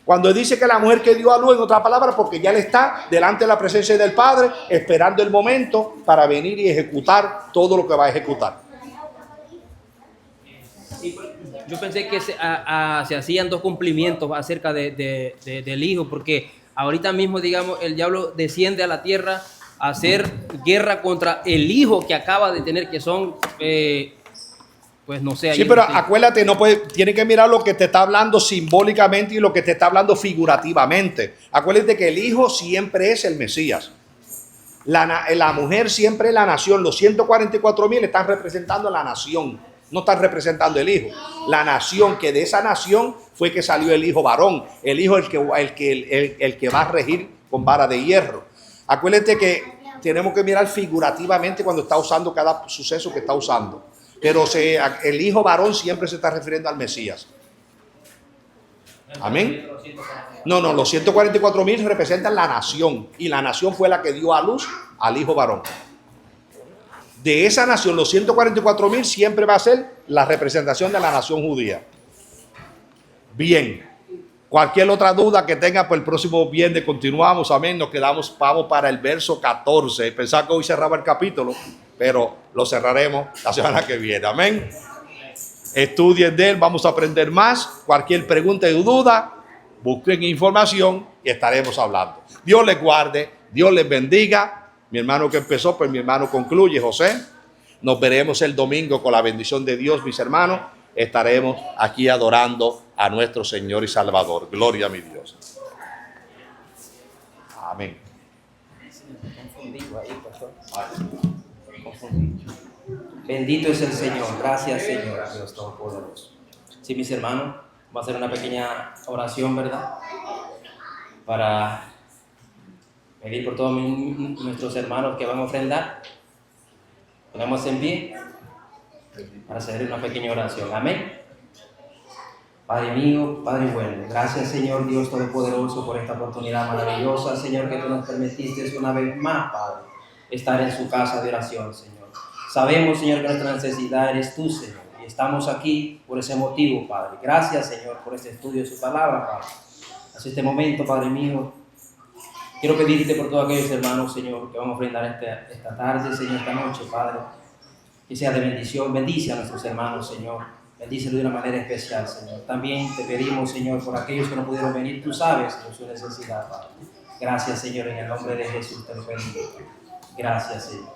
Cuando dice que la mujer que dio a luz, en otras palabras, porque ya él está delante de la presencia del Padre, esperando el momento para venir y ejecutar todo lo que va a ejecutar. Yo pensé que se hacían dos cumplimientos acerca del Hijo, porque ahorita mismo, digamos, el diablo desciende a la tierra a hacer guerra contra el Hijo que acaba de tener, que son, pues no sé. Sí, pero acuérdate, no puede, tiene que mirar lo que te está hablando simbólicamente y lo que te está hablando figurativamente. Acuérdate que el Hijo siempre es el Mesías. La mujer siempre es la nación. Los 144,000 están representando a la nación. No están representando el Hijo. La nación, que de esa nación fue que salió el Hijo varón. El Hijo el que va a regir con vara de hierro. Acuérdate que tenemos que mirar figurativamente cuando está usando cada suceso que está usando. Pero el Hijo varón siempre se está refiriendo al Mesías. Amén. No, los 144,000 representan la nación. Y la nación fue la que dio a luz al Hijo varón. De esa nación, los 144,000 siempre va a ser la representación de la nación judía. Bien. Cualquier otra duda que tenga, pues el próximo viernes continuamos. Amén. Nos quedamos, vamos para el verso 14. Pensaba que hoy cerraba el capítulo, pero lo cerraremos la semana que viene. Amén. Estudien de él, vamos a aprender más. Cualquier pregunta y duda, busquen información y estaremos hablando. Dios les guarde, Dios les bendiga. Mi hermano que empezó, pues mi hermano concluye, José. Nos veremos el domingo con la bendición de Dios, mis hermanos. Estaremos aquí adorando a nuestro Señor y Salvador. Gloria a mi Dios. Amén. Bendito es el Señor. Gracias, Señor, a Dios Todopoderoso. Sí, mis hermanos, va a hacer una pequeña oración, ¿verdad? Para pedir por todos nuestros hermanos que van a ofrendar. Ponemos en pie para hacer una pequeña oración. Amén. Padre mío, Padre bueno, gracias, Señor Dios Todopoderoso, por esta oportunidad maravillosa, Señor, que tú nos permitiste una vez más, Padre, estar en su casa de oración, Señor. Sabemos, Señor, que nuestra necesidad eres tú, Señor, y estamos aquí por ese motivo, Padre. Gracias, Señor, por este estudio de su palabra, Padre. Hasta este momento, Padre mío, quiero pedirte por todos aquellos hermanos, Señor, que van a ofrendar esta tarde, Señor, esta noche, Padre, que sea de bendición. Bendice a nuestros hermanos, Señor. Bendícelo de una manera especial, Señor. También te pedimos, Señor, por aquellos que no pudieron venir, tú sabes por su necesidad, Padre. Gracias, Señor, en el nombre de Jesús te lo bendigo. Gracias, Señor.